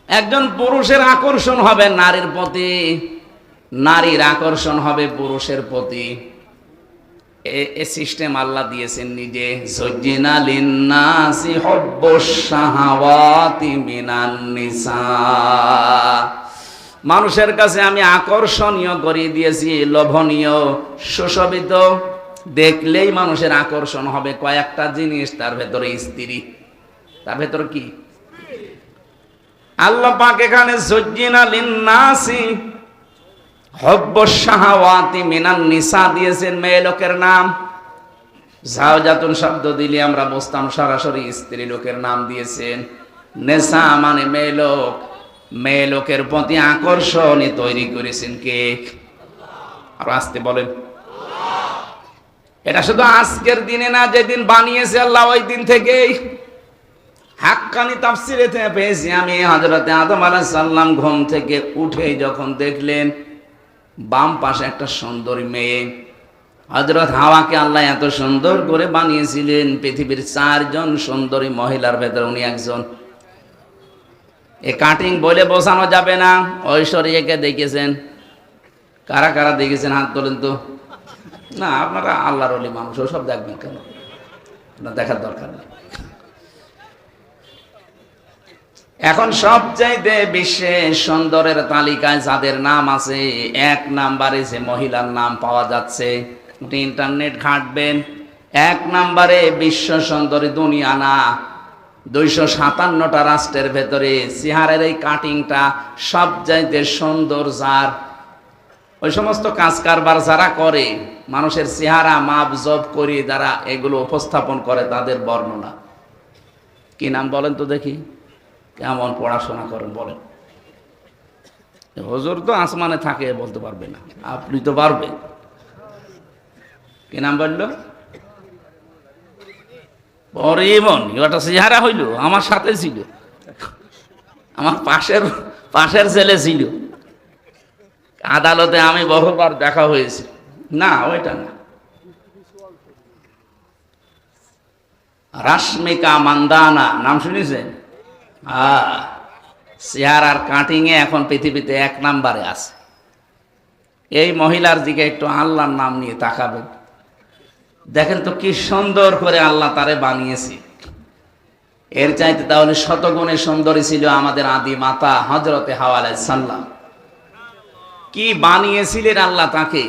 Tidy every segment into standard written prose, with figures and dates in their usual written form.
একজন পুরুষের আকর্ষণ হবে নারীর প্রতি, নারীর আকর্ষণ হবে পুরুষের প্রতি। এ সিস্টেম আল্লাহ দিয়েছেন নিজে। যুজ্জিনা লিন্নাসি হুব্বুশ শাহাওয়াতি মিনান নিসা, মানুষের কাছে আমি আকর্ষণীয় করে দিয়েছি, লোভনীয়, সুশোভিত, দেখলেই মানুষের আকর্ষণ হবে কয়েকটা জিনিস, তার ভেতরে স্ত্রী। তার ভেতর কি? আল্লাহ পাক এখানে যুজ্জিনা লিন্নাসি হুব্বুশ শাহাওয়াতি মিনান নিসা দিয়েছেন মেয়ে লোকের নাম। যাওজাতুন শব্দ দিলে আমরা বুঝতাম সরাসরি স্ত্রী লোকের নাম দিয়েছেন। নেসা মানে মেয়ে লোক, মেয়ে লোকের প্রতি আকর্ষণ তৈরি করেছেন কে? আর আসতে বলেন। এটা শুধু আজকের দিনে না, যেদিন বানিয়েছে আল্লাহ ওই দিন থেকেই। হাক্কানি তাফসিরে পেয়েছি আমি, হযরতে আদম আলাইহিস সালাম ঘুম থেকে উঠে যখন দেখলেন বাম পাশে একটা সুন্দরী মেয়ে, হযরত হাওয়াকে আল্লাহ এত সুন্দর করে বানিয়েছিলেন, পৃথিবীর 4 জন সুন্দরী মহিলার ভেতরে উনি একজন। এ কাটিং বলে বোঝানো যাবে না। ঐশ্বরিয়াকে দেখেছেন? কারা কারা দেখেছেন হাত তোলেন তো। না, আপনারা আল্লাহর ওলি মানুষ, ওসব দেখবেন কেন? না, দেখার দরকার নেই। এখন সবচাইতে বিশ্বে সুন্দরের তালিকায় যাদের নাম আছে, 1 নম্বরে যে মহিলার নাম পাওয়া যাচ্ছে, আপনি ইন্টারনেট ঘাঁটবেন, 1 নম্বরে বিশ্ব সুন্দরী দুনিয়া না, 257টা রাষ্ট্রের ভেতরে চেহারার এই কাটিংটা সবচাইতে সুন্দর যার। ওই সমস্ত কাজ কারবার যারা করে, মানুষের চেহারা মাপ জব করে যারা এগুলো উপস্থাপন করে, তাদের বর্ণনা কি নাম বলেন তো দেখি? কেমন পড়াশোনা করেন বলেন? হুজুর তো আসমানে থাকে, বলতে পারবে না, আপনি তো পারবেন। কি নাম বললো? পরিমন। ওটা চেহারা হইল, আমার সাথে ছিল, আমার পাশের ছেলে ছিল, আদালতে আমি বহুবার দেখা হয়েছে। না, ওইটা না। রাশমিকা মান্দানা নাম শুনেছেন? চেহারার কাটিং এ এখন পৃথিবীতে 1 নম্বরে আছে। এই মহিলার দিকে একটু আল্লাহর নাম নিয়ে তাকাবেন, দেখেন তো কি সুন্দর করে আল্লাহ তারে বানিয়েছে। এর চাইতে তাহলে শতগুণে সুন্দরী ছিল আমাদের আদি মাতা হযরতে হাওয়া আলাইহিস সালাম। কি বানিয়েছিলেন আল্লাহ তাকে।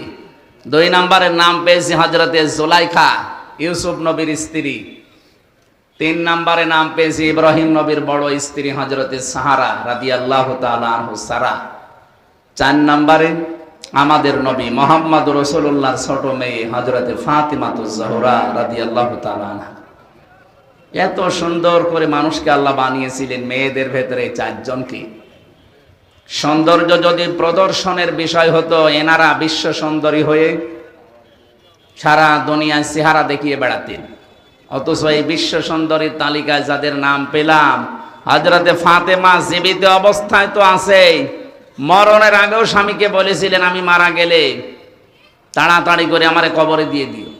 2 নম্বরের নাম পেয়েছে হযরতে জুলাইখা, ইউসুফ নবীর স্ত্রী। 3 নম্বরে নাম পেয়েছে ইব্রাহিম নবীর বড় স্ত্রী হযরতে সাহারা রাদিয়াল্লাহু তাআলা আনহু সারা। 4 নম্বরে আমাদের নবী মুহাম্মদ রাসূলুল্লাহর ছোট মেয়ে হযরতে ফাতিমাতুজ জাহরা রাদিয়াল্লাহু তাআলা আনহা। এত সুন্দর করে মানুষকে আল্লাহ বানিয়েছিলেন। মেয়েদের ভেতরে 4 জনকে। সৌন্দর্য যদি প্রদর্শনের বিষয় হতো, এনারা বিশ্ব সুন্দরী হয়ে সারা দুনিয়ায় চেহারা দেখিয়ে বেড়াতেন। অথচ এই বিশ্ব সুন্দরীর তালিকায় যাদের নাম পেলাম, হযরতে ফাতেমা জীবিত অবস্থায় তো আছেই, মরণের আগেও স্বামীকে বলেছিলেন আমি মারা গেলে তাড়াতাড়ি করে আমারে কবরে দিয়ে দিও।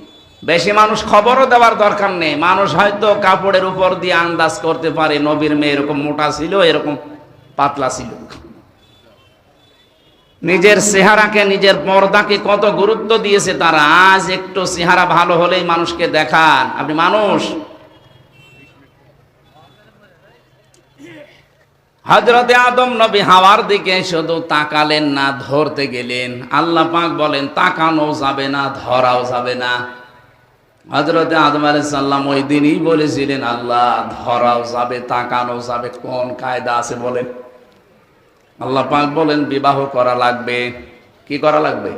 বেশি মানুষ খবরও দেওয়ার দরকার নেই। মানুষ হয়তো কাপড়ের উপর দিয়ে আন্দাজ করতে পারে নবীর মেয়ে এরকম মোটা ছিল, এরকম পাতলা ছিল। নিজের চেহারাকে, নিজের পর্দাকে কত গুরুত্ব দিয়েছে তারা। আজ একটু চেহারা ভালো হলেই মানুষকে দেখান আপনি মানুষ। হযরতে আদম নবী হাওয়ার দিকে শুধু তাকালেন না, ধরতে গেলেন। আল্লাহ পাক বলেন তাকানো যাবে না, ধরাও যাবে না। হযরতে আদম আলাইহিস সালাম ওই দিনই বলেছিলেন আল্লাহ ধরাও যাবে, তাকানো যাবে, কোন কায়দা আছে বলেন? আল্লাহ পাক বলেন বিবাহ করা লাগবে। কি করা লাগবে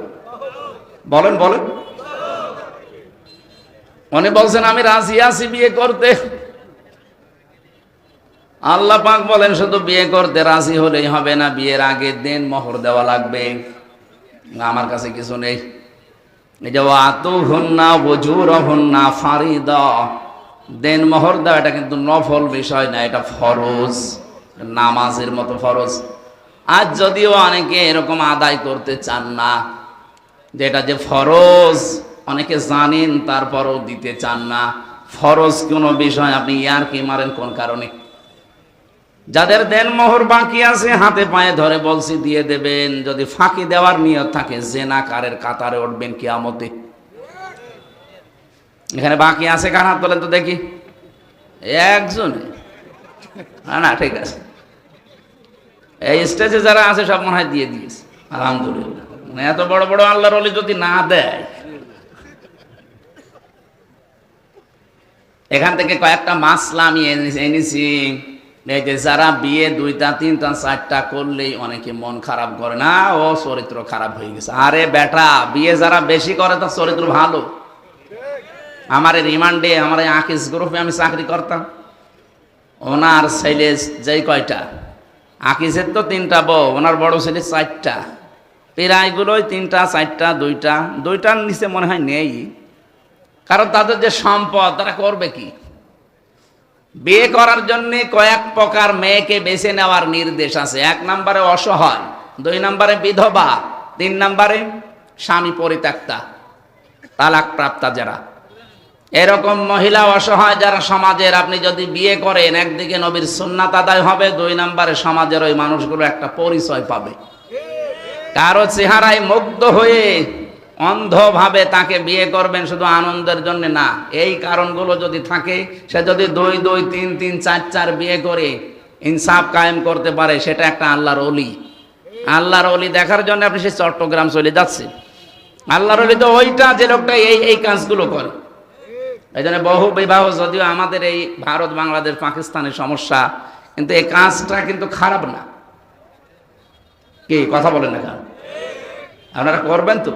বলেন? বলেন। উনি বলছেন আমি রাজি আছি বিয়ে করতে। আল্লাহ পাক বলেন শুধু বিয়ে করতে রাজি হলেই হবে না, বিয়ের আগে দেন মোহর দেওয়া লাগবে। আমার কাছে কিছু নেই। এই যে আতুহুন্না ওয়াজুরহুন্না ফারিদা, দেন মোহর দেওয়া, এটা কিন্তু নফল বিষয় না, এটা ফরজ, নামাজের মতো ফরজ। আজ যদিও অনেকে এরকম আদায় করতে চান না, যেটা যে ফরজ অনেকে জানেন তারপরও দিতে চান না। ফরজ কোনো বিষয় আপনি ইয়ার কি মারেন কোন কারণে? যাদের দেনমোহর বাকি আছে হাতে পায়ে ধরে বলছি দিয়ে দেবেন। যদি ফাঁকি দেওয়ার নিয়ত থাকে জেনাকারের কাতারে উঠবেন কিয়ামতে। এখানে বাকি আছে কার হাত তোলেন তো দেখি, একজনে। না ঠিক আছে, এই স্টেজে যারা আছে সব মনে হয় দিয়ে দিয়েছে, আলহামদুলিল্লাহ। মানে এত বড় বড় আল্লাহর ওলি যদি না দেয়। এখান থেকে কয়েকটা মাসলা আমি এনেছি। এই যে যারা বিয়ে 2টা 3টা 4টা করলেই অনেকে মন খারাপ করে, না ও চরিত্র খারাপ হয়ে গেছে। আরে বেটা, বিয়ে যারা বেশি করে তার চরিত্র ভালো। আমার রিমান্ডে, আমার আকিস গ্রুপে আমি চাকরি করতাম, ওনার ছেলে যেই কয়টা, আকিসের তো 3টা বউ, ওনার বড় ছেলে 4টা, প্রায়গুলোই 3টা 4টা 2টার নিচে মনে হয় নেই। কারণ তাদের যে সম্পদ, তারা করবে কি? বিয়ে করার জন্য কয়েক প্রকার মেয়েকে বেছে নেওয়ার নির্দেশ আছে। 1 নম্বরে অসহায়, 2 নম্বরে বিধবা, 3 নম্বরে স্বামী পরিত্যক্তা, তালাক প্রাপ্তা যারা। এরকম মহিলা অসহায় যারা সমাজের, আপনি যদি বিয়ে করেন, একদিকে নবীর সুন্নাত আদায় হবে, 2 নম্বরে সমাজের ওই মানুষগুলো একটা পরিচয় পাবে। কারো চেহারায় মুগ্ধ হয়ে অন্ধভাবে তাকে বিয়ে করবেন শুধু আনন্দের জন্য না। এই কারণগুলো যদি থাকে, সে যদি 2 2 3 3 4 4 বিয়ে করে ইনসাফ কায়েম করতে পারে, সেটা একটা আল্লাহর ওলি। আল্লাহর ওলি দেখার জন্য আপনি সে চট্টগ্রাম চলে যাচ্ছেন। আল্লাহর ওলি তো ওইটা, যে লোকটা এই কাজগুলো করে। এই জন্য বহু বিবাহ, যদিও আমাদের এই ভারত বাংলাদেশ পাকিস্তানের সমস্যা, কিন্তু এই কাজটা কিন্তু খারাপ না। কি কথা বলেন না? কেন আপনারা করবেন তো?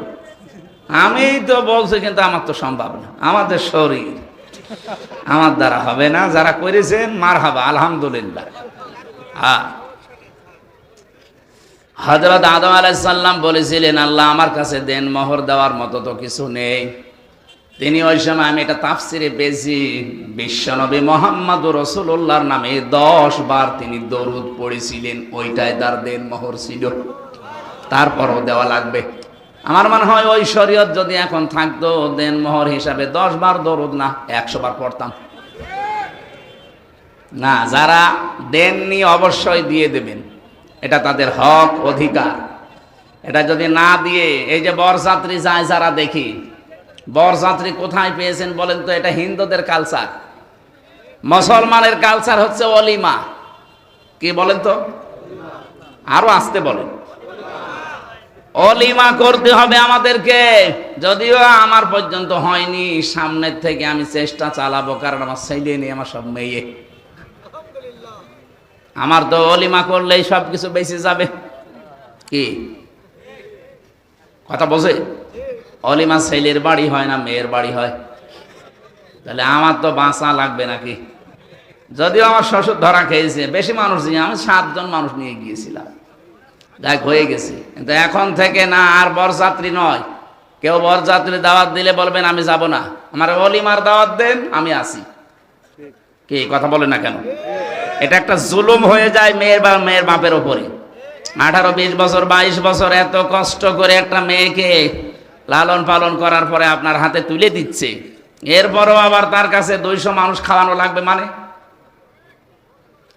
আমি তো বলছি, কিন্তু আমার তো সম্ভব না, আমাদের শরীর, আমার দ্বারা হবে না। যারা করেছেন মারহাবা, আলহামদুলিল্লাহ। হ্যাঁ, হযরত আদম আলাইহিস সালাম বলেছিলেন, আল্লাহ আমার কাছে দেন মোহর দেওয়ার মতো তো কিছু নেই। তিনি ওই সময়, আমি এটা তাফসিরে পেয়েছি, বিশ্বনবী মুহাম্মদুর রাসূলুল্লাহর নামে 10 বার তিনি দরুদ পড়েছিলেন, ওইটাই তার দেন মোহর ছিল। তারপরও দেওয়া লাগবে। আমার মনে হয় ওই শরীয়ত যদি এখন থাকতো, দেন মোহর হিসাবে 10 বার দরুদ না 100 বার পড়তাম না। যারা দেননি অবশ্যই দিয়ে দেবেন, এটা তাদের হক, অধিকার। এটা যদি না দিয়ে, এই যে বরযাত্রী যায় যারা দেখি, বরযাত্রী কোথায় পেয়েছেন বলেন তো? এটা হিন্দুদের কালচার। মুসলমানের কালচার হচ্ছে অলিমা। কি বলেন তো? আরো আসতে বলেন। অলিমা করতে হবে আমাদেরকে। যদিও আমার পর্যন্ত হয়নি, সামনের থেকে আমি চেষ্টা চালাবো, কারণ আমার ছেলে নেই, আমার সব মেয়ে। আমার তো অলিমা করলেই সবকিছু বেঁচে যাবে। কি কথা বোঝে? অলিমা ছেলের বাড়ি হয় না, মেয়ের বাড়ি হয়। তাহলে আমার তো বাঁচা লাগবে নাকি? যদিও আমার শ্বশুর ধরা খেয়েছে, বেশি মানুষ নিয়ে, আমি 7 জন মানুষ নিয়ে গিয়েছিলাম, দেখ হয়ে গেছে। কিন্তু এখন থেকে না, আর বরযাত্রী নয়। কেউ বরযাত্রী দাওয়াত দিলে বলবেন আমি যাব না, আমার অলিমার দাওয়াত দেন, আমি আসি। কি কথা বলে না কেন? এটা একটা জুলুম হয়ে যায় মেয়ের বাপের ওপরে। 18 20 বছর 22 বছর এত কষ্ট করে একটা মেয়েকে লালন পালন করার পরে আপনার হাতে তুলে দিচ্ছে, এরপরও আবার তার কাছে 200 মানুষ খাওয়ানো লাগবে। মানে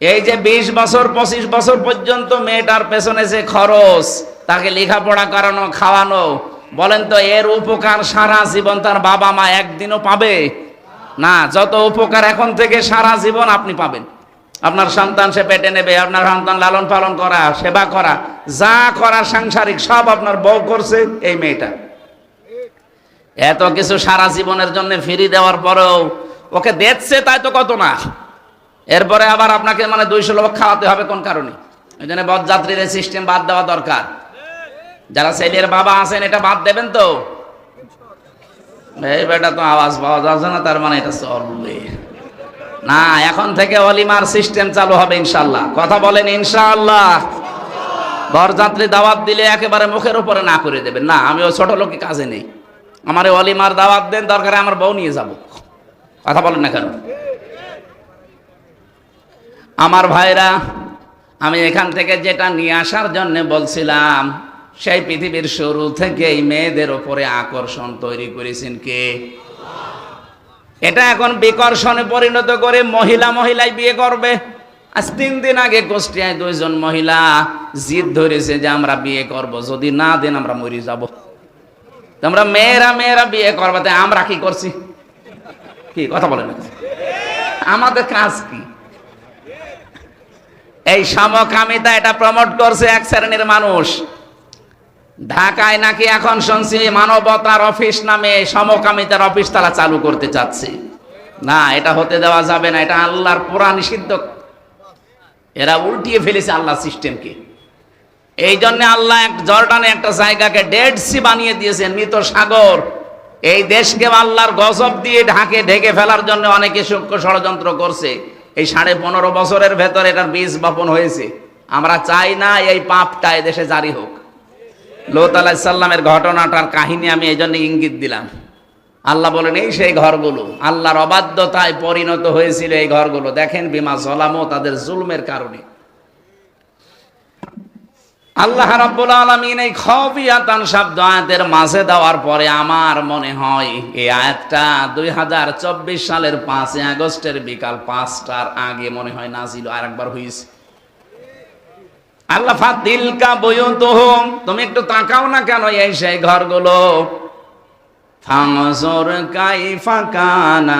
এই যে 20 বছর 25 বছর পর্যন্ত মেয়েটার পেছনে যে খরচ, তাকে লেখাপড়া করানো, খাওয়ানো, বলেন তো এর উপকার সারা জীবন তার বাবা মা একদিনও পাবে না? যত উপকার এখন থেকে সারা জীবন আপনি পাবেন। আপনার সন্তান সে পেটে নেবে, আপনার সন্তান লালন পালন করা, সেবা করা, যা করা সাংসারিক সব আপনার বউ করছে এই মেয়েটা। এত কিছু সারা জীবনের জন্য ফ্রি দেওয়ার পরেও ওকে দেখছে, তাই তো কত না। এরপরে আবার আপনাকে 200 লোক খাওয়াতে হবে কোন কারণে? এই জন্য বরযাত্রীর সিস্টেম বাদ দেওয়া দরকার। যারা ছেলের বাবা আছেন, এটা বাদ দেবেন তো? এই বেটা তো আওয়াজ পাওয়া যাচ্ছে না, তার মানে এটা চলবে না। এখন থেকে অলিমার সিস্টেম চালু হবে ইনশাআল্লাহ। কথা বলেন ইনশাআল্লাহ। বরযাত্রী দাওয়াত দিলে একেবারে মুখের উপরে না করে দেবেন না, আমি ওই ছোট লোকের কাজে নেই, আমার অলিমার দাওয়াত দেন, দরকারে আমার বউ নিয়ে যাব। কথা বলেন না কেন? আমার ভাইরা, আমি এখান থেকে যেটা নিয়ে আসার জন্য বলছিলাম, সেই পৃথিবীর শুরু থেকেই মেয়েদের উপরে আকর্ষণ তৈরি করেছেন কে? এটা এখন বিকর্ষণে পরিণত করে মহিলাই বিয়ে করবে। আজ 3 দিন আগে কুষ্টিয়ায় 2 জন মহিলা জিদ ধরেছে যে আমরা বিয়ে করব, যদি না দেন আমরা মরে যাব। তোমরা মেয়েরা বিয়ে করবে, তাই আমরা কি করছি? কি কথা বলেন, আমাদের কাজ কি? এই সমকামিতা এটা প্রমোট করছে এক শ্রেণীর মানুষ। ঢাকায় নাকি এখন শুনছি মানবতার অফিস নামে সমকামিতার অফিস তারা চালু করতে চাচ্ছে। না, এটা হতে দেওয়া যাবে না, এটা আল্লাহর পুরা নিষিদ্ধ। এরা উল্টিয়ে ফেলেছে আল্লাহ সিস্টেমকে। এই জন্য আল্লাহ জর্ডানে একটা জায়গাকে ডেড সি বানিয়ে দিয়েছেন, মৃত সাগর। এই দেশকে আল্লাহর গজব দিয়ে ঢেকে ফেলার জন্য অনেকে সূক্ষ্ম ষড়যন্ত্র করছে। এই 15.5 বছরের ভেতরে এটার বীজ বপন হয়েছে। আমরা চাই না এই পাপটা এদেশে জারি হোক। লূত আলাইহিস সালামের ঘটনাটার কাহিনী আমি এই জন্য ইঙ্গিত দিলাম। আল্লাহ বলেন এই সেই ঘরগুলো আল্লাহর অবাধ্যতায় পরিণত হয়েছিল। এই ঘরগুলো দেখেন, বিমা জলামু, তাদের জুলমের কারণে। আল্লাহ রাব্বুল আলামিন এই খাফিয়াতান শব্দ আয়াতের মাঝে দেওয়ার পরে আমার মনে হয় এই আয়াতটা 2024 সালের 5 আগস্টের বিকাল 5টার আগে মনে হয় নাজিল আরেকবার হয়েছে। আল্লাহ ফাতিলকা বুয়ুতুহুম, তুমি একটু তাকাও না কেন এই সেই ঘরগুলো। ফানজুর কাইফা কানা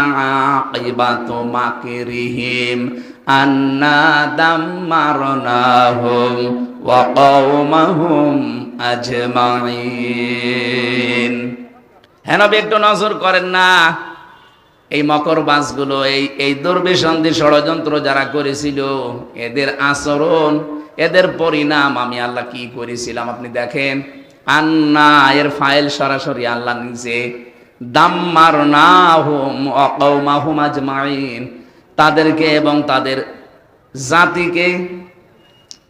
আকিবাতু মাকরিহিম আন্না দাম্মারনাহুম ওয়া কওমাহুম আজমাইন। হ্যাঁ নবী, একটু নজর করেন না এই মকরবাজগুলো, এই দুর্বিসন্ধি ষড়যন্ত্র যারা করেছিল, এদের আচরণ, এদের পরিণাম আমি আল্লাহ কি করেছিলাম আপনি দেখেন। আন্না এর ফাইল সরাসরি আল্লাহ নিজে, দাম্মারনাহুম ওয়া কওমাহুম আজমাইন, তাদেরকে এবং তাদের জাতিকে,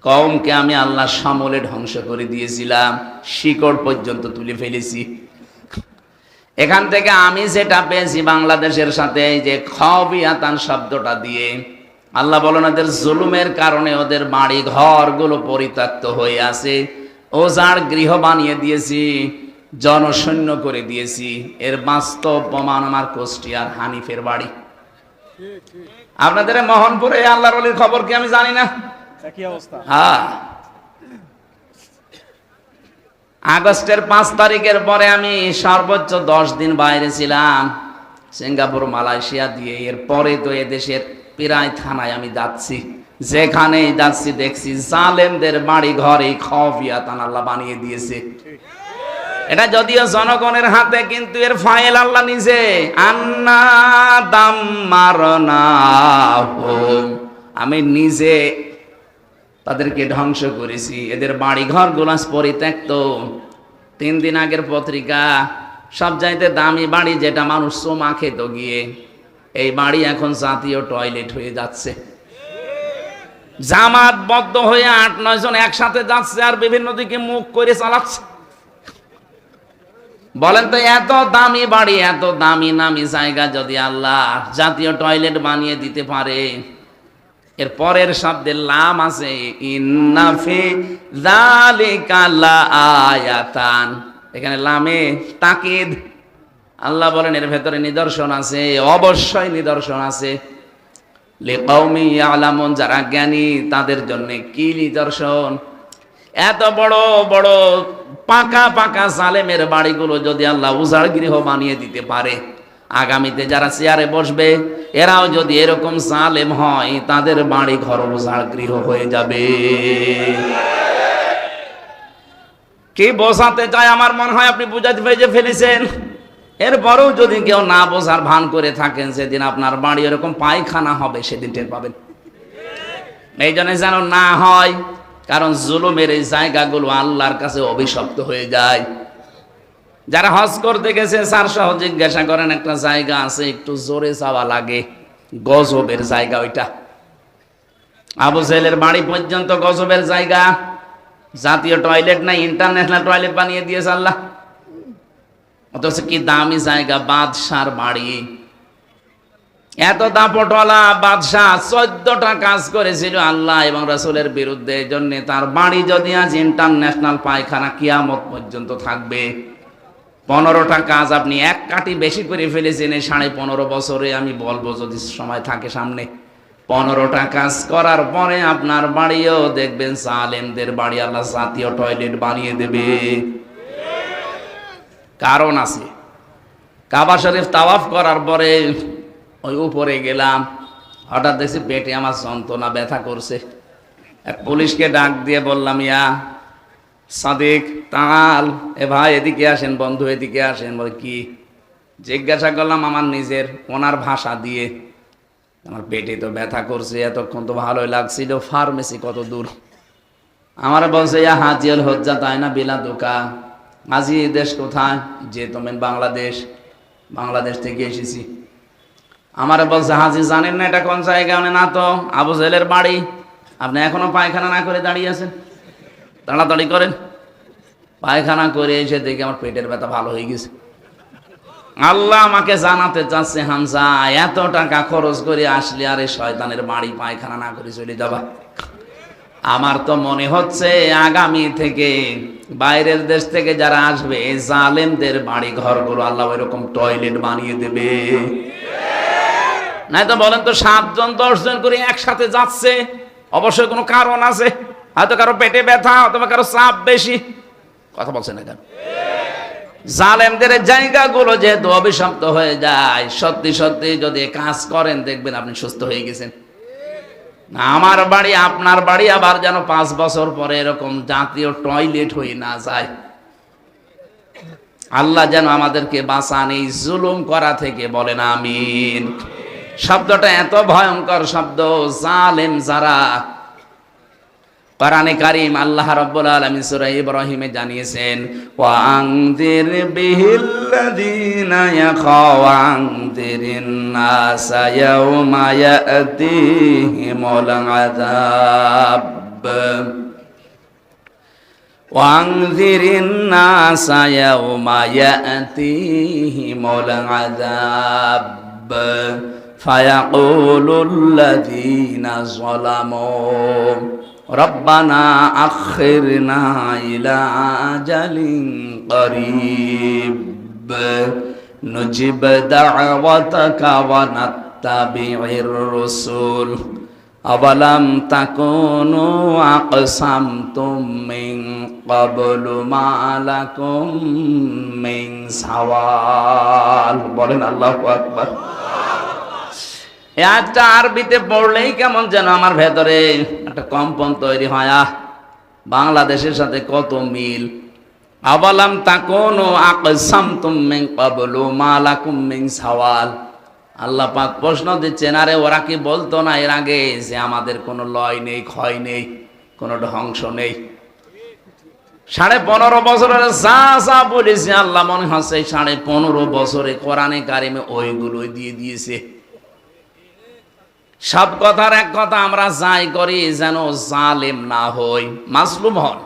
কওমকে আমি আল্লাহ সমূলে ধ্বংস করে দিয়েছিলাম, শিকড় পর্যন্ত তুলে ফেলেছি। এখান থেকে আমি যেটা পেয়েছি বাংলাদেশের সাথে এই যে খাফিয়াতান শব্দটা দিয়ে, আল্লাহ বলেন ওদের জুলুমের কারণে ওদের বাড়ি ঘরগুলো পরিত্যক্ত হয়ে আছে, ওজাড় গৃহ বানিয়ে দিয়েছি, জনশূন্য করে দিয়েছি। এর বাস্তব প্রমাণ আমার কুষ্টিয়ার হানিফের বাড়ি। আপনাদের মোহনপুরে আল্লাহর ওলির খবর কি আমি জানি না? হ্যাঁ, আগস্টের 5 তারিখের পরে আমি সর্বোচ্চ 10 দিন বাইরে ছিলাম, সিঙ্গাপুর, মালয়েশিয়া দিয়ে। এর পরে তো এদেশের প্রায় থানায় আমি যাচ্ছি, যেখানেই যাচ্ছি দেখছি জালেমদের বাড়ি ঘরে খাফিয়াতান আল্লাহ বানিয়ে দিয়েছে। এটা যদিও জনগণের হাতে, কিন্তু এর ফাইল আল্লাহ নিজে। আন্না দাম্মারনাহুম, আমি নিজে তাদেরকে ধ্বংস করেছি। এদের বাড়ি ঘর গুলাস পরিত্যক্ত। 3 দিন আগের পত্রিকা, সবচাইতে দামি বাড়ি যেটা মানুষ চোমা খেত গিয়ে, এই বাড়ি এখন জাতীয় টয়লেট হয়ে যাচ্ছে। জামাতবদ্ধ হয়ে 8-9 জন একসাথে যাচ্ছে আর বিভিন্ন দিকে মুখ করে চালাচ্ছে। বলেন তো, এত দামি বাড়ি, এত দামি নামি জায়গা যদি আল্লাহ জাতীয় টয়লেট বানিয়ে দিতে পারে, এর পরের শব্দে লাম আছে, ইন্না ফি যালিকা লাআয়াতান, এখানে লামে তাকিদ। আল্লাহ বলেন এর ভেতরে নিদর্শন আছে, অবশ্যই নিদর্শন আছে। লিকাউমি ইয়ালামুন, যারা জ্ঞানী তাদের জন্য কি নিদর্শন। এত বড় বড় পাকা পাকা জালেমের বাড়িগুলো যদি আল্লাহ উজাড় গৃহ বানিয়ে দিতে পারে, আগামীতে যারা চেয়ারে বসবে এরাও যদি এরকম জালেম হয়, তাদের বাড়ি ঘর উজাড় গৃহ হয়ে যাবে। কি বোঝাতে চায় আমার মনে হয় আপনি বুঝাতে পেরে ফেলেছেন। এরপরেও যদি কেউ না বোঝার ভান করে থাকেন, সেদিন আপনার বাড়ি এরকম পায়খানা হবে, সেদিন টের পাবেন। এই জন্য যেন না হয়, কারণ জুলুমের এই জায়গাগুলো আল্লাহর কাছে অভিশপ্ত হয়ে যায়। যারা হজ করতে গেছে স্যার সহ জিজ্ঞাসা করেন, একটা জায়গা আছে একটু জোরে যাওয়া লাগে, গজবের জায়গা ওইটা। আবু জেহেলের বাড়ি পর্যন্ত গজবের জায়গা। জাতীয় টয়লেট নাই, ইন্টারন্যাশনাল টয়লেট বানিয়ে দিয়েছে আল্লাহ। অথচ কি দামি জায়গা, বাদশার বাড়ি। এত দাপটওয়ালা বাদশাহ 14টা কাজ করেছিল আল্লাহ এবং রাসূলের বিরুদ্ধে। এই জন্য তার বাড়ি যদি আজ ইন্টারন্যাশনাল পায়খানা, কিয়ামত পর্যন্ত থাকবে। 15টা কাজ আপনি এক কাটি বেশি করে ফেলেছেন এই 15.5 বছরে। আমি বলবো যদি সময় থাকে সামনে, 15টা কাজ করার পরে আপনার বাড়িও দেখবেন জালেমদের বাড়ি আল্লাহ জাতীয় টয়লেট বানিয়ে দেবে। কারণ আছে। কাবা শরীফ তাওয়াফ করার পরে ওই উপরে গেলাম, হঠাৎ দেখছি পেটে আমার যন্ত্রণা ব্যথা করছে। এক পুলিশকে ডাক দিয়ে বললাম, ইয়া সাদিক তাল, এ ভাই এদিকে আসেন, বন্ধু এদিকে আসেন। বলে কি? জিজ্ঞাসা করলাম আমার নিজের ওনার ভাষা দিয়ে, আমার পেটে তো ব্যথা করছে, এতক্ষণ তো ভালোই লাগছিল, ফার্মেসি কত দূর? আমার বলছে ইয়া হাজিয়াল হজ্জা তাই না বিলা দোকা। হাজি দেশ কোথায়? যে তুমি বাংলাদেশ। বাংলাদেশ থেকে এসেছি। আমার বলছে হাজি জানেন না এটা কোন জায়গা? না তো। আবু জেলের বাড়ি। আপনি এখনো পায়খানা না করে দাঁড়িয়ে আছেন? তাড়াতাড়ি করেন। পায়খানা করে এসে দেখে আমার পেটের ব্যথা ভালো হয়ে গেছে। আল্লাহ আমাকে জানাতে চাচ্ছে, হামজা এত টাকা খরচ করে আসলে আর এই শয়তানের বাড়ি পায়খানা না করে চলে যাবা? আমার তো মনে হচ্ছে আগামী থেকে বাইরের দেশ থেকে যারা আসবে এই জালেমদের বাড়ি ঘরগুলো আল্লাহ এরকম টয়লেট বানিয়ে দেবে। নাই তো বলেন তো 7 জন 10 জন করে একসাথে যাচ্ছে, অবশ্যই কোনো কারণ আছে। হয়তো কারো পেটে ব্যথা, অথবা কারো চাপ বেশি। কথা বলছে না কেন? জালেমদের জায়গাগুলো যেহেতু অভিশপ্ত হয়ে যায়, সত্যি সত্যি যদি কাজ করেন দেখবেন আপনি সুস্থ হয়ে গেছেন। আমার বাড়ি আপনার বাড়ি আবার যেন 5 বছর পরে এরকম জাতীয় টয়লেট হয়ে না যায়। আল্লাহ যেন আমাদেরকে বাঁচান এই জুলুম করা থেকে, বলেন আমিন। শব্দটা এত ভয়ঙ্কর শব্দ, জালেম যারা। কোরআনে কারীম আল্লাহ রাব্বুল আলামিন সূরা ইব্রাহিমে জানিয়েছেন, ওয়া আনযির বিহিল্লাযীনা ইয়াখাওয়ানযিরিন নাসা ইয়াওমা ইয়াতিহিমুল আযাব ওয়া আনযিরিন নাসা ইয়াওমা ইয়াতিহিমুল আযাব ফায়াকুলুল্লাযীনা যালামু রব্বানা আখিরনা ইলা আজালিন করিব নুজিব দাওয়াতাকা ওয়া নাত্তাবি'র রাসূল আওয়ালাম তাকুনু আকসামতুম মিন ক্বাবলু মা লাকুম মিন সাওয়াল। বলেন আল্লাহু আকবার। একটা আরবিতে পড়লেই কেমন যেন আমার ভেতরে একটা কম্পন তৈরি হয়। বাংলাদেশের সাথে কত মিল। আওয়ালাম তাকুনু আকসামতুম মিন ক্বাবলু মা লাকুম মিন সাওয়াল। আল্লাহ পাক প্রশ্ন দিচ্ছেন, আরে ওরা কি বলতো না এর আগে যে আমাদের কোনো লয় নেই, ক্ষয় নেই, কোনো ধ্বংস নেই? 15.5 বছরের যা যা বলেছে আল্লাহ মনে হচ্ছে 15.5 বছরে কোরআনে কারিমে ওইগুলোই দিয়ে দিয়েছে। সব কথার এক কথা, আমরা যাই করি যেন জালেম না হই, মাজলুম হন।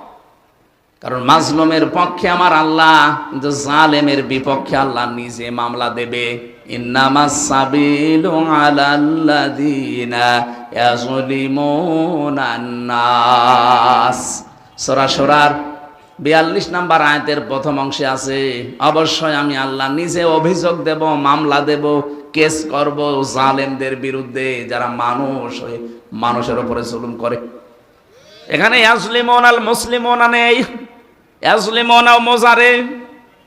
কারণ মাজলুমের পক্ষে আমার আল্লাহ, কিন্তু জালেমের বিপক্ষে আল্লাহ নিজে মামলা দেবে। ইন্নামাস সাবিলু আলাল্লাযীনা ইয়াযলিমুনান নাস। সূরা শুরার 42 নম্বর আয়াতের প্রথম অংশে আছে, অবশ্যই আমি আল্লাহ নিজে অভিযোগ দেব, মামলা দেব, কেস করব জালেমদের বিরুদ্ধে যারা মানুষের উপরে জুলুম করে। এখানে ইয়াজলিমুন আল মুসলিমুনা নেই, ইয়াজলিমুনা মুজারে,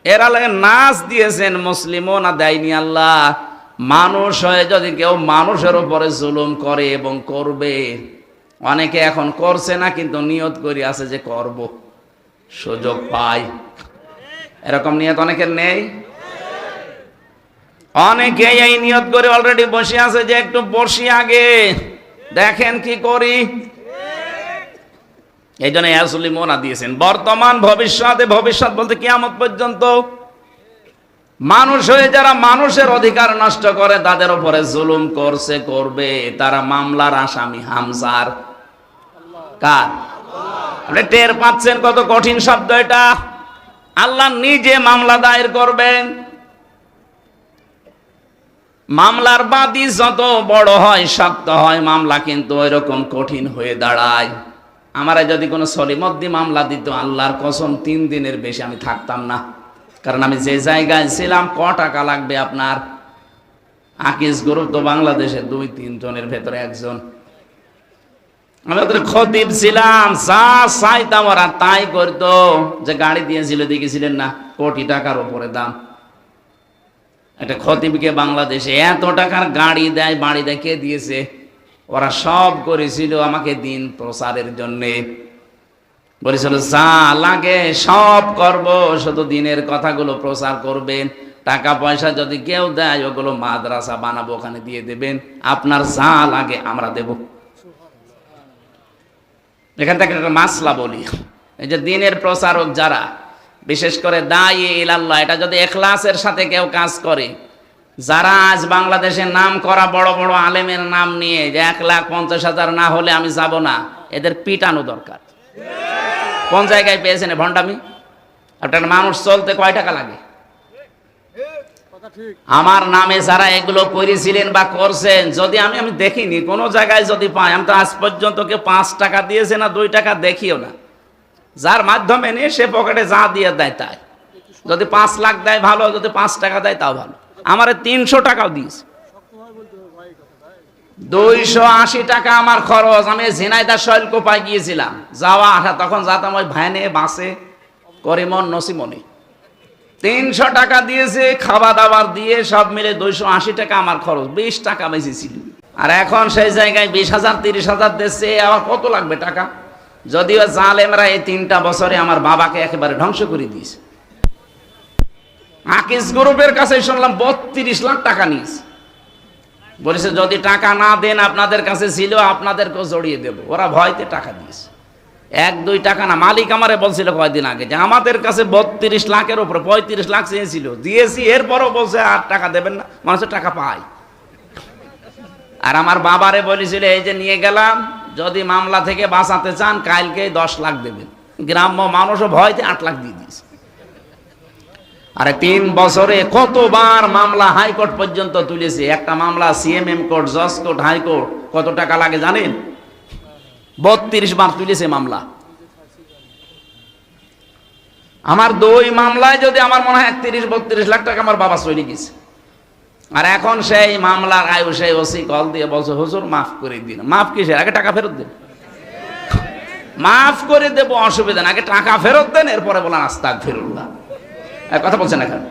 এরা লাগে নাস দিয়েছেন, মুসলিমুনা দেয়নি আল্লাহ। মানুষ হয়ে যদি কেউ মানুষের উপরে জুলুম করে এবং করবে, অনেকে এখন করছে না কিন্তু নিয়ত করে আছে যে করব, সুযোগ পাই, এরকম নিয়ত অনেকের নেই। অনেকে এই নিয়ত করে অলরেডি বসে আছে যে একটু বসি আগে দেখেন কি করি। এই জন্য ইয়াজলিমুনা দিয়েছেন। বর্তমান ভবিষ্যতে, ভবিষ্যৎ বলতে কিয়ামত পর্যন্ত মানুষ হয়ে যারা মানুষের অধিকার নষ্ট করে, তাদের উপরে জুলুম করছে, করবে, তারা মামলার আসামি। হামজার কার? আপনি টের পাচ্ছেন কত কঠিন শব্দ এটা? আল্লাহ নিজে মামলা দায়ের করবেন। মামলার বাদী যত বড় হয়, শক্ত হয়, মামলা কিন্তু ওইরকম কঠিন হয়ে দাঁড়ায়। আমারে যদি কোনো সলিমদ্দি মামলা দিত, আল্লাহর কসম 3 দিনের বেশি আমি থাকতাম না। কারণ আমি যে জায়গায় ছিলাম, ক টাকা লাগবে আপনার? আকিজ গ্রুপ তো বাংলাদেশের 2-3 জনের ভেতরে একজন। আমি ওদের খতিব ছিলাম, যা চাইতাম ওরা তাই করতো। যে গাড়ি দিয়েছিল দেখেছিলেন না, কোটি টাকার উপরে দাম। একটা খতিবকে বাংলাদেশে এত টাকার গাড়ি দেয়, বাড়ি দেয়, কে দিয়েছে? ওরা সব করেছিল আমাকে দিন প্রচারের জন্যে। বলেছিল যা লাগে সব করব, শুধু দিনের কথাগুলো প্রচার করবেন। টাকা পয়সা যদি কেউ দেয় ওগুলো মাদ্রাসা বানাবো, ওখানে দিয়ে দেবেন। আপনার যা লাগে আমরা দেব। এখান থেকে একটা মাসলা বলি, এই যে দিনের প্রচারক যারা, বিশেষ করে দায়ী ইলাল্লাহ, এটা যদি ইখলাসের সাথে কেউ কাজ করে, যারা আজ বাংলাদেশের নাম করা বড় বড় আলেমের নাম নিয়ে যে 1,50,000 না হলে আমি যাব না, এদের পিটানো দরকার। কোন জায়গায় পেয়েছেন ভণ্ডামি? একটা মানুষ চলতে কয় টাকা লাগে? আমার নামে যারা এগুলো করেছিলেন বা করছেন, যদি আমি দেখিনি কোনো জায়গায়, যদি পাই, আমি তো আজ পর্যন্ত কেউ 5 টাকা দিয়েছে না 2 টাকা দেখিও না। যার মাধ্যমে নিয়ে সে পকেটে যা দিয়ে দেয় তাই। যদি 5 লাখ দেয় ভালো, যদি 5 টাকা দেয় তাও ভালো। আমারে 300 টাকাও দিয়েছে। 280 টাকা আমার খরচ। আমি ঝিনাইদহ শৈলকুপায় গিয়েছিলাম, যাওয়া আসা, তখন যেতাম ওই ভ্যানে, বাসে, করিমন, নসিমনি। 300 টাকা দিয়েছে, খাওয়া দাওয়ার দিয়ে সব মিলে 280 টাকা আমার খরচ। 20 টাকা বেশি ছিল। আর এখন সেই জায়গায় 20,000 30,000 দিচ্ছে, আবার কত লাগবে টাকা? যদিও জালেমরা এই 3টা বছরে আমার বাবাকে একেবারে ধ্বংস করে দিয়েছে। আকিজ গ্রুপের কাছে শুনলাম 32 লাখ টাকা নিয়েছে। বলেছে যদি টাকা না দেন, আপনাদের কাছে ছিল, আপনাদেরকেও জড়িয়ে দেব। ওরা ভয়তে টাকা দিয়েছে। 1-2 টাকা না, মালিক আমারে বলছিল কয়েকদিন আগে যে আমাদের কাছে 32 লাখের উপরে 35 লাখ চেয়েছিল, দিয়েছি। এরপরও বলছে আর টাকা দেবেন না, মানুষের টাকা পায়। আর আমার বাবারে বলেছিল এই যে নিয়ে গেলাম, যদি মামলা থেকে বাঁচাতে চান কালকে 10 লাখ দেবেন। গ্রাম্য মানুষও ভয়তে 8 লাখ দিয়ে দিয়েছে। আরে 3 বছরে কতবার মামলা হাইকোর্ট পর্যন্ত তুলেছে। একটা মামলা সিএমএম কোর্ট, জজ কোর্ট, হাইকোর্ট, কত টাকা লাগে জানেন? 32 বার তুলেছে মামলা। আমার 2 মামলায় যদি আমার মনে হয় 31-32 লাখ টাকা আমার বাবা চলে গেছে। আর এখন সেই মামলার আয়ু সেই ওসি কল দিয়ে বলছে হুজুর মাফ করে দিন। মাফ কিসের? আগে টাকা ফেরত দেন। মাফ করে দেব, অসুবিধা না, আগে টাকা ফেরত দেন, এরপরে বলেন আস্তাগফিরুল্লাহ। কথা বলছেন এখন?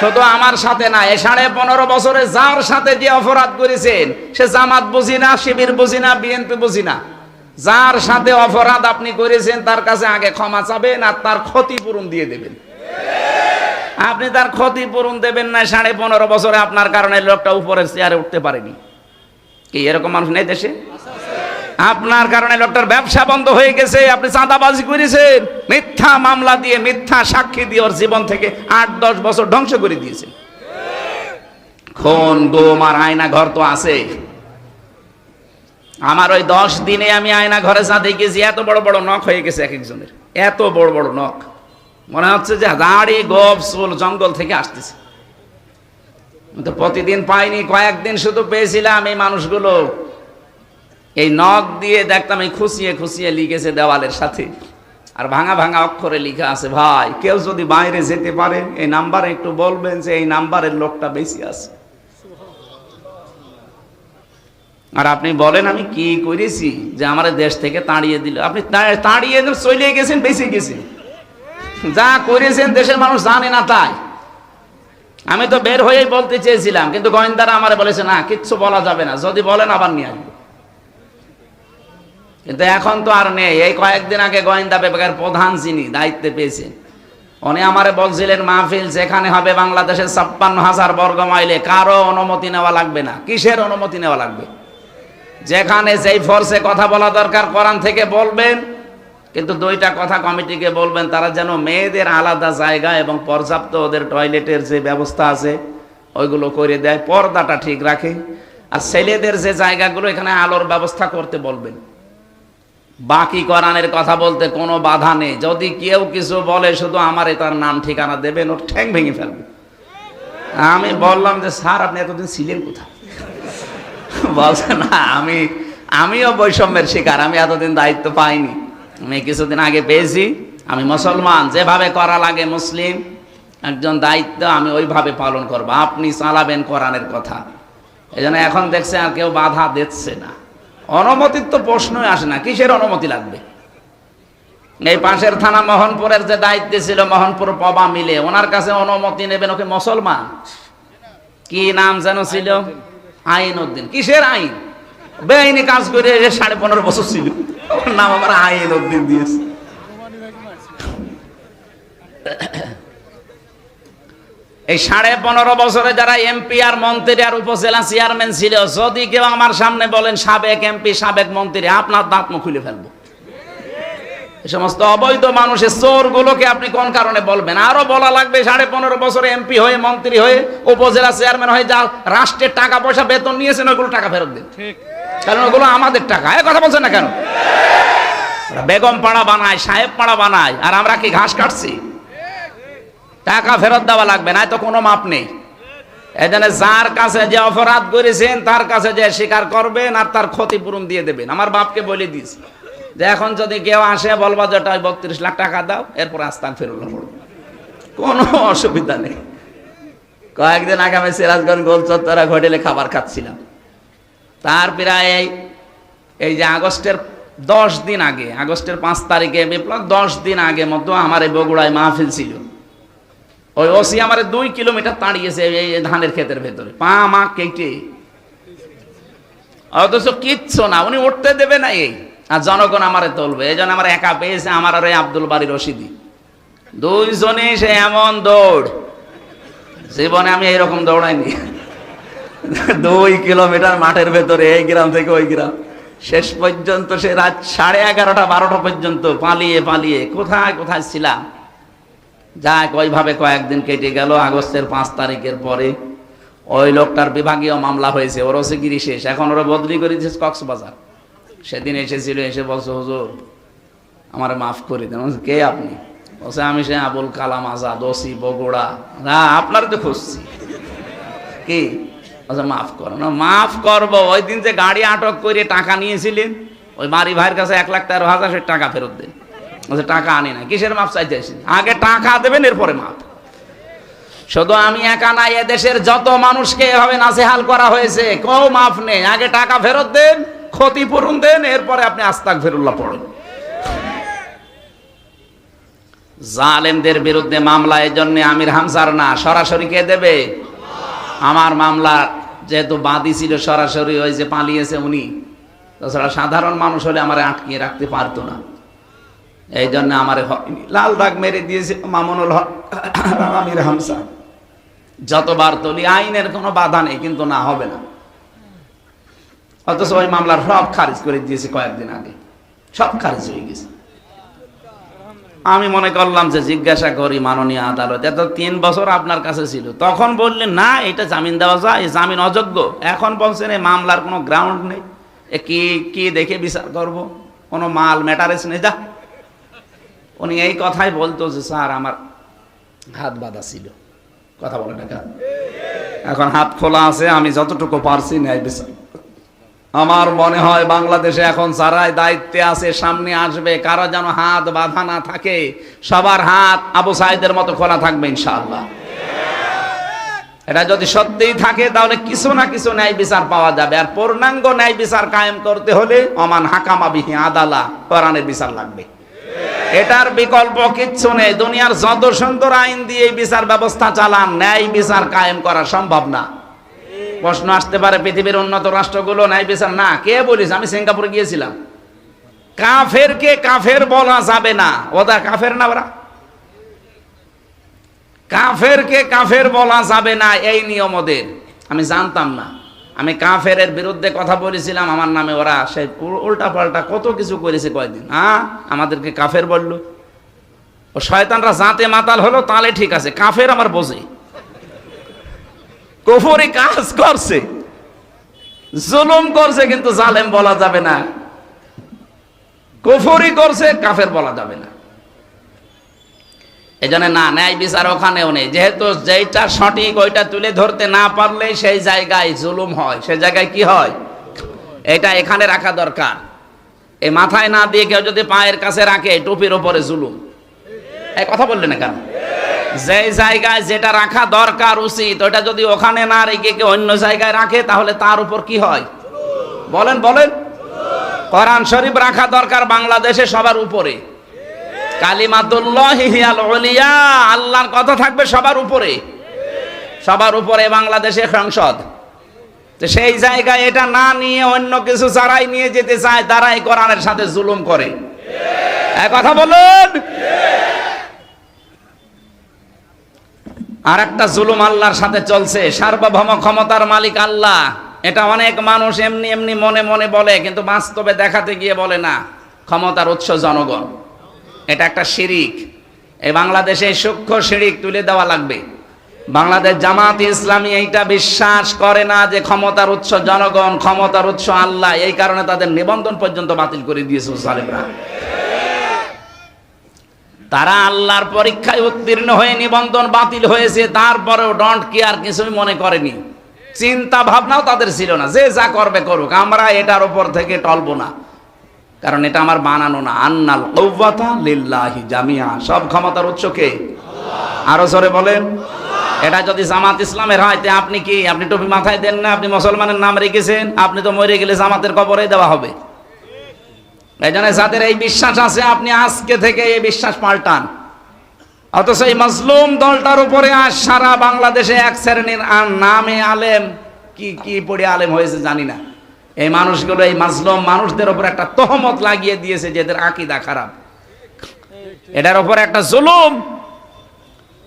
শুধু আমার সাথে না, এই 15.5 বছরে যার সাথে যে অপরাধ করেছেন, সে জামাত বুঝি না, শিবির বুঝি না, বিএনপি বুঝি না, যার সাথে অপরাধ আপনি করেছেন তার কাছে আগে ক্ষমা চাবেন আর তার ক্ষতিপূরণ দিয়ে দেবেন। আপনি তার ক্ষতিপূরণ দেবেন না, 15.5 বছরে আপনার কারণে লোকটা উপরের চেয়ারে উঠতে পারেনি। কি এরকম মানুষ নেই দেশে? আপনার কারণে লোকটার ব্যবসা বন্ধ হয়ে গেছে। আপনি চাঁদাবাজি করেছেন, মিথ্যা মামলা দিয়ে, মিথ্যা সাক্ষী দিয়ে ওর জীবন থেকে 8-10 বছর ধ্বংস করে দিয়েছেন। খুন, গুম আর আয়না ঘর তো আছে। আমার ওই 10 দিনে আমি আয়না ঘরে যা দেখেছি, এত বড় বড় নখ হয়ে গেছে এক একজনের, এত বড় বড় নখ। মনে হচ্ছে যে দাড়ি, গোপ, চুল জঙ্গল থেকে আসতেছে। তো প্রতিদিন পাইনি, কয়েকদিন শুধু পেয়েছিলাম। এই মানুষগুলো এই নখ দিয়ে দেখতাম, এই খুশিয়ে খুশিয়ে লিখেছে দেওয়ালের সাথে, আর ভাঙা ভাঙা অক্ষরে লিখা আছে, ভাই কেউ যদি বাইরে যেতে পারে এই নাম্বারে একটু বলবেন যে এই নাম্বারের লোকটা বেশি আছে। আর আপনি বলেন আমি কি করেছি যে আমার দেশ থেকে তাড়িয়ে দিল? আপনি তাড়িয়ে চলে গেছেন, বেঁচে গেছেন। যা করেছেন দেশের মানুষ জানে না। তাই আমি তো বের হয়েই বলতে চেয়েছিলাম, কিন্তু গোয়েন্দারা আমারে বলেছে না, কিচ্ছু বলা যাবে না, যদি বলেন আবার নিয়ে আসবো। কিন্তু এখন তো আর নেই। এই কয়েকদিন আগে গোয়েন্দা বিভাগের প্রধান যিনি দায়িত্বে পেয়েছেন, উনি আমারে বলছিলেন মাহফিল যেখানে হবে বাংলাদেশের 56,000 বর্গ মাইলে কারো অনুমতি নেওয়া লাগবে না। কিসের অনুমতি নেওয়া লাগবে? যেখানে যেই ফোর্সে কথা বলা দরকার কোরআন থেকে বলবেন, কিন্তু 2টা কথা কমিটিকে বলবেন, তারা যেন মেয়েদের আলাদা জায়গা এবং পর্যাপ্ত ওদের টয়লেটের যে ব্যবস্থা আছে ওইগুলো করে দেয়, পর্দাটা ঠিক রাখে। আর ছেলেদের যে জায়গাগুলো, এখানে আলোর ব্যবস্থা করতে বলবেন। বাকি কোরআনের কথা বলতে কোনো বাধা নেই। যদি কেউ কিছু বলে শুধু আমারে তার নাম ঠিকানা দেবেন, ওর ঠ্যাং ভেঙে ফেলবে। আমি বললাম যে স্যার আপনি এতদিন ছিলেন কোথায়? বলছে না, আমিও বৈষম্যের শিকার, আমি এতদিন দায়িত্ব পাইনি, আমি কিছুদিন আগে পেয়েছি। আমি মুসলমান, যেভাবে করা লাগে মুসলিম একজন দায়িত্ব আমি ওইভাবে পালন করব, আপনি চালাবেন কোরআনের কথা। এই জন্য এখন দেখছে আর কেউ বাধা দিচ্ছে না, অনুমতির তো প্রশ্নই আসে না, কিসের অনুমতি লাগবে। এই পাশের থানা মোহনপুরের যে দায়িত্ব ছিল মোহনপুর পবা মিলে, ওনার কাছে অনুমতি নেবেন, ওকে মুসলমান, কি নাম যেন ছিল, আইন উদ্দিন। কিসের আইন? বেআইনি কাজ করে 15.5 বছর ছিল, ওর নাম আমার আইন উদ্দিন দিয়েছে। এই 15.5 বছরে যারা এমপি আর মন্ত্রী আর উপজেলা চেয়ারম্যান ছিল, যদি কেউ আমার সামনে বলেন সাবেক এমপি সাবেক মন্ত্রী, আপনার দাঁত মুখ খুলে ফেলবো। এই সমস্ত অবৈধ মানুষের চোর গুলোকে আপনি কোন কারণে বলবেন? আরো বলা লাগবে 15.5 বছরে এমপি হয়ে মন্ত্রী হয়ে উপজেলা চেয়ারম্যান হয়ে যা রাষ্ট্রের টাকা পয়সা বেতন নিয়েছেন, ওইগুলো টাকা ফেরত দিন, কারণ ওগুলো আমাদের টাকা। এই কথা বলছেন না কেন? বেগম পাড়া বানায়, সাহেব পাড়া বানায়, আর আমরা কি ঘাস কাটছি? টাকা ফেরত দেওয়া লাগবে, না তো কোনো মাপ নেই। এজন্য যার কাছে যে অপরাধ করেছেন তার কাছে যে স্বীকার করবেন আর তার ক্ষতিপূরণ দিয়ে দেবেন। আমার বাপকে বলে দিস যে এখন যদি কেউ আসে বলবা যে 32 লাখ টাকা দাও, এরপর আস্তাগফিরুল্লাহ পড়বে, কোনো অসুবিধা নেই। কয়েকদিন আগে আমি সিরাজগঞ্জ গোল চত্বরে হোটেলে খাবার খাচ্ছিলাম, তার প্রায় এই যে আগস্টের 10 দিন আগে, আগস্টের 5 তারিখে বিপ্লব, 10 দিন আগে মতো আমার এই বগুড়ায় মাহফিল ছিল। ওই ওসি আমার 2 কিলোমিটার তাড়িয়েছে এই ধানের ক্ষেতের ভেতরে, পা মা কেটে, অথচ কিচ্ছু না, উনি উঠতে দেবে না। এই আর জনগণ আমারে তুলবে, এই জন্য আমার একা পেয়েছে আমার আর আব্দুল বাড়ি রশিদি, দুইজনে সে এমন দৌড়, জীবনে আমি এইরকম দৌড়াইনি। 2 কিলোমিটার মাঠের ভেতরে, এই গ্রাম থেকে ওই গ্রাম, শেষ পর্যন্ত সে রাত 11:30 12টা পর্যন্ত পালিয়ে পালিয়ে কোথায় কোথায় ছিলাম। যাক, ওইভাবে কয়েকদিন কেটে গেল। আগস্টের 5 তারিখের পরে ওই লোকটার বিভাগীয় মামলা হয়েছে, ওর ওসিগিরি শেষ, এখন ওরা বদলি করে দিয়েছে কক্সবাজার। সেদিন এসেছিল, এসে বলছে হুজুর আমার মাফ করে দেন। কে আপনি? বলছে আমি সে আবুল কালাম আজাদ, ওসি বগুড়া। না, আপনার তো খুঁজছি। কি? বলছে মাফ করো না। মাফ করবো? ওই দিন যে গাড়ি আটক করে টাকা নিয়েছিলেন, ওই বাড়ি ভাইয়ের কাছে 1,13,000 সে টাকা ফেরত দেন। বলছে টাকা আনি না। কিসের মাপ চাইতে আসি? আগে টাকা দেবেন, এরপরে মাপ। শুধু আমি একা নাই, এদেশের যত মানুষকে এভাবে নাজেহাল করা হয়েছে, কেউ মাফ নেই। আগে টাকা ফেরত দেন, ক্ষতিপূরণ দেন, এরপরে আপনি আস্তাগফিরুল্লাহ পড়েন। জালেমদের বিরুদ্ধে মামলা এই জন্য আমির হামজার না, সরাসরি কে দেবে? আমার মামলা যেহেতু বাদী ছিল সরাসরি, ওই যে পালিয়েছে উনি, তাছাড়া সাধারণ মানুষ হলে আমার আটকিয়ে রাখতে পারতো না, এই জন্য আমার হয়নি। লাল দাগ মেরে দিয়েছে মামুনুল হক আমির হামজা। যতবার তুলি আইনের কোনো বাধা নেই, কিন্তু না হবে না। অথচ ওই মামলার সব খারিজ করে দিয়েছে কয়েকদিন আগে, সব খারিজ হয়ে গেছে। আমি মনে করলাম যে জিজ্ঞাসা করি মাননীয় আদালত, এত 3 বছর আপনার কাছে ছিল, তখন বললেন না এটা জামিন দেওয়া যায়, জামিন অযোগ্য। এখন বলছেন এই মামলার কোনো গ্রাউন্ড নেই, কি কি দেখে বিচার করব, কোনো মাল ম্যাটারেস নেই। যা, উনি এই কথাই বলতো যে স্যার আমার হাত বাঁধা ছিল, কথা বলে না, এখন হাত খোলা আছে, আমি যতটুকু পারছি ন্যায় বিচার। আমার মনে হয় বাংলাদেশে এখন যারাই দায়িত্বে আছে, সামনে আসবে, কারো যেন হাত বাঁধা না থাকে, সবার হাত আবু সাইদের মতো খোলা থাকবে ইনশাআল্লাহ। এটা যদি সত্যিই থাকে তাহলে কিছু না কিছু ন্যায় বিচার পাওয়া যাবে। আর পূর্ণাঙ্গ ন্যায় বিচার কায়েম করতে হলে অমান হাকামা বিহি আদালা, কোরআনের বিচার লাগবে। এটার বিকল্প কিচ্ছু নেই। দুনিয়ার যত সুন্দর আইন দিয়ে বিচার ব্যবস্থা চালান, ন্যায় বিচার কায়েম করা সম্ভব না। প্রশ্ন আসতে পারে পৃথিবীর উন্নত রাষ্ট্রগুলো ন্যায় বিচার না, কে বলিস? আমি সিঙ্গাপুরে গিয়েছিলাম, কাফেরকে কাফের বলা যাবে না, ওরা কাফের না, ওরা কাফেরকে কাফের বলা যাবে না, এই নিয়ম ওদের। আমি জানতাম না, আমি কাফের বিরুদ্ধে কথা বলেছিলাম, আমার নামে ওরা সেই উল্টা পাল্টা কত কিছু করেছে কয়েকদিন। আমাদেরকে কাফের বললো, ও শয়তানরা জাতে মাতাল হলো, তাহলে ঠিক আছে, কাফের আমার বোঝে, কুফরি কাজ করছে, জুলুম করছে, কিন্তু জালেম বলা যাবে না, কুফরি করছে, কাফের বলা যাবে না। এই জন্য না, ন্যায় বিচার ওখানেও নেই, যেহেতু যেটা সঠিক ওইটা তুলে ধরতে না পারলে সেই জায়গায় জুলুম হয়, সেই জায়গায় কি হয়, এটা এখানে রাখা দরকার। এই মাথায় না দিয়ে কেউ যদি পায়ের কাছে রাখে, টুপির ওপরে জুলুম। এই কথা বললেন না কেন? যে জায়গায় যেটা রাখা দরকার উচিত ওটা যদি ওখানে না রেখে কেউ অন্য জায়গায় রাখে তাহলে তার উপর কি হয় বলেন বলেন। কোরআন শরীফ রাখা দরকার বাংলাদেশে সবার উপরে, কালিমাতুল্লাহি হিয়াল উলিয়া, আল্লাহর কথা থাকবে সবার উপরে, সবার উপরে বাংলাদেশের সংসদ। তো সেই জায়গায় এটা না নিয়ে অন্য কিছু যারাই নিয়ে যেতে চায় তারাই কোরআনের সাথে জুলুম করে। এক কথা বলুন। আর একটা জুলুম আল্লাহর সাথে চলছে, সার্বভৌম ক্ষমতার মালিক আল্লাহ। এটা অনেক মানুষ এমনি এমনি মনে মনে বলে, কিন্তু বাস্তবে দেখাতে গিয়ে বলে না। ক্ষমতার উৎস জনগণ, এটা একটা শিরিক। এই বাংলাদেশে সূক্ষ্ম শিরিক তুলে দেওয়া লাগবে। বাংলাদেশ জামাত ইসলামী এইটা বিশ্বাস করে না যে ক্ষমতার উৎস জনগণ, ক্ষমতার উৎস আল্লাহ। এই কারণে তাদের নিবন্ধন পর্যন্ত বাতিল করে দিয়েছে জালেমরা। তারা আল্লাহর পরীক্ষায় উত্তীর্ণ হয়ে নিবন্ধন বাতিল হয়েছে, তারপরেও ডোন্ট কেয়ার, কিছুই মনে করেনি, চিন্তা ভাবনাও তাদের ছিল না। যে যা করবে করুক, আমরা এটার উপর থেকে টলবো না, কারণ এটা আমার বানানো না। আন্নাল কুওয়াতা লিল্লাহি জামিআ, সব ক্ষমতার উৎস কে? আরো জোরে বলেন। এটা যদি জামাত ইসলামের হয়, আপনি কি, আপনি টুপি মাথায় দেন না, আপনি মুসলমানের নাম রেখেছেন, আপনি তো মরে গেলে জামাতের কবরে দেওয়া হবে। এই জন্য যাদের এই বিশ্বাস আছে, আপনি আজকে থেকে এই বিশ্বাস পাল্টান। অথচ এই মজলুম দলটার উপরে আজ সারা বাংলাদেশে এক শ্রেণীর নামে আলেম, কি কি পড়ে আলেম হয়েছে জানি না, এই মানুষগুলো এই মাজলুম মানুষদের উপর একটা তহমত লাগিয়ে দিয়েছে যে এদের আকীদা খারাপ। এটার উপর একটা জুলুম।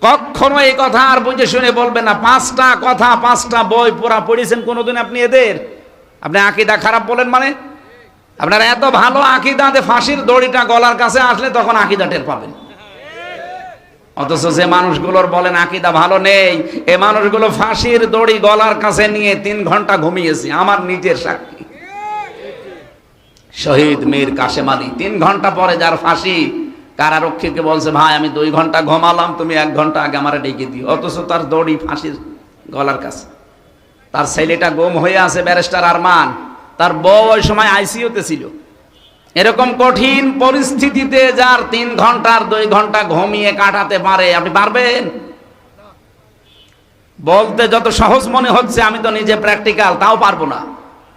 কখনো এই কথা আর বুঝে শুনে বলবেন না। 5টা কথা, 5টা বই পড়া পড়েছেন কোনোদিন আপনি এদের? আপনি আকীদা খারাপ বলেন মানে? আপনার এত ভালো আকীদাতে ফাঁসির দড়িটা গলার কাছে আসলে তখন আকীদা টের পাবেন। অথচ যে মানুষগুলোর বলেন আকীদা ভালো নেই, এই মানুষগুলো ফাঁসির দড়ি গলার কাছে নিয়ে 3 ঘন্টা ঘুমিয়েছে। আমার নিজের সাক্ষী, শহীদ মীর কাশেম আলী 3 ঘন্টা পরে যার ফাঁসি, কারারক্ষীকে বলছে, ভাই আমি 2 ঘন্টা ঘুমালাম, তুমি 1 ঘন্টা আগে আমারে ডেকে দিও। অথচ তার দড়ি ফাঁসির গলার কাছে। তার ছেলেটা গুম হয়ে আছে, ব্যারিস্টার আরমান, তার বউ ওই সময় আইসিইউতে ছিল। এরকম কঠিন পরিস্থিতিতে যার 3 ঘন্টার 2 ঘন্টা ঘুমিয়ে কাটাতে পারে, আপনি পারবেন? বলতে যত সহজ মনে হচ্ছে, আমি তো নিজে প্র্যাকটিক্যাল, তাও পারবো না।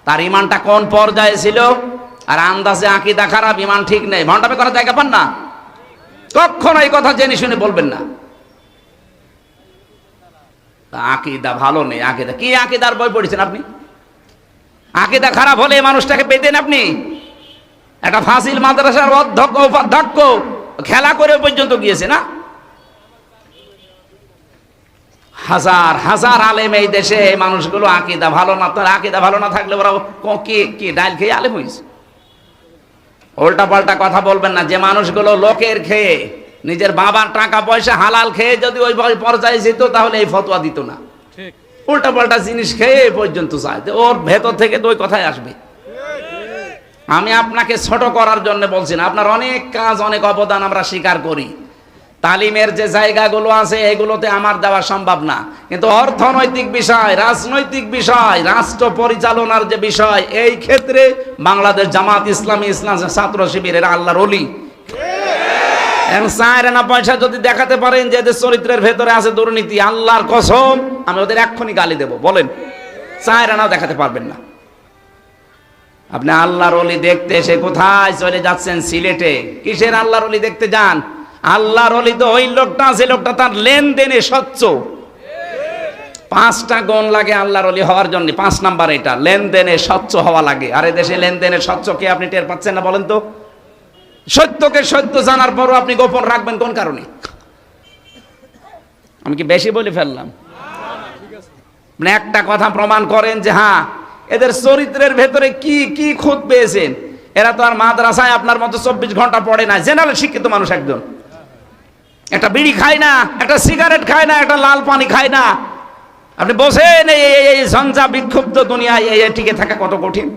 তার ইমানটা কোন পর্যায়ে ছিল, আর আন্দাজে আকীদা খারাপ, ইমান ঠিক নেই, ভণ্ডামি করার জায়গা পান না। কখনো এই কথা জেনে শুনে বলবেন না আকীদা ভালো নেই। আকীদা কি? আকীদার বই পড়েছেন আপনি? আকীদা খারাপ হলে এই মানুষটাকে পেতেন আপনি? একটা ফাজিল মাদ্রাসার অধ্যক্ষ উপাধ্যক্ষ খেলা করে পর্যন্ত গিয়েছে না। হাজার হাজার আলেম এই দেশে, এই মানুষগুলো আকীদা ভালো না। তার আকীদা ভালো না থাকলে ওরা কি ডাইল খেয়ে আলেম হয়েছে? উল্টা পাল্টা কথা বলবেন না। যে মানুষগুলো লোকের খেয়ে, নিজের বাবার টাকা পয়সা হালাল খেয়ে যদি ওই পর্যায়ে যেত, তাহলে এই ফতোয়া দিত না। উল্টা পাল্টা জিনিস খেয়ে পর্যন্ত যায়, ওর ভেতর থেকে তো ওই কথাই আসবে। আমি আপনাকে ছোট করার জন্য বলছি না, আপনার অনেক কাজ, অনেক অবদান আমরা স্বীকার করি। তালিমের যে জায়গাগুলো আছে এগুলোতে আমার দেওয়া সম্ভব না, কিন্তু অর্থনৈতিক বিষয়, রাজনৈতিক বিষয়, রাষ্ট্র পরিচালনার যে বিষয়, এই ক্ষেত্রে বাংলাদেশ জামাত ইসলামী, ইসলাম ছাত্র শিবিরের আল্লাহর ওলি। না পয়সা যদি দেখাতে পারেন যে এদের চরিত্রের ভেতরে আছে দুর্নীতি, আল্লাহর কসম আমি ওদের এক্ষুনি গালি দেব। বলেন, 4 আনাও দেখাতে পারবেন না। আপনি আল্লাহর ওলি দেখতে এসে কোথায় চলে যাচ্ছেন? সিলেটে। কিসের আল্লাহর ওলি দেখতে যান? আল্লাহর ওলি তো ওই লোকটা, যে লোকটা তার লেনদেনে স্বচ্ছ। 5টা গুণ লাগে আল্লাহর ওলি হওয়ার জন্য। 5 নাম্বার এটা, লেনদেনে স্বচ্ছ হওয়া লাগে। আর দেশে লেনদেনে স্বচ্ছ কে আপনি টের পাচ্ছেন না? বলেন তো। সত্যকে সত্য জানার পরও আপনি গোপন রাখবেন কোন কারণে? আমি কি বেশি বলে ফেললাম? আপনি একটা কথা প্রমাণ করেন যে হ্যাঁ, এদের চরিত্রের ভেতরে কি কি খুঁত পেয়েছেন। এরা তো আর মাদ্রাসায় আপনার মতো 24 ঘন্টা পড়ে না, জেনারেল শিক্ষিত মানুষ একজন। একটা বিড়ি খায় না, একটা সিগারেট খায় না, একটা লাল পানি খায় না। আপনি বসেন এই ঝঞ্ঝা বিক্ষুব্ধ দুনিয়ায় এই টিকে থাকা কত কঠিন।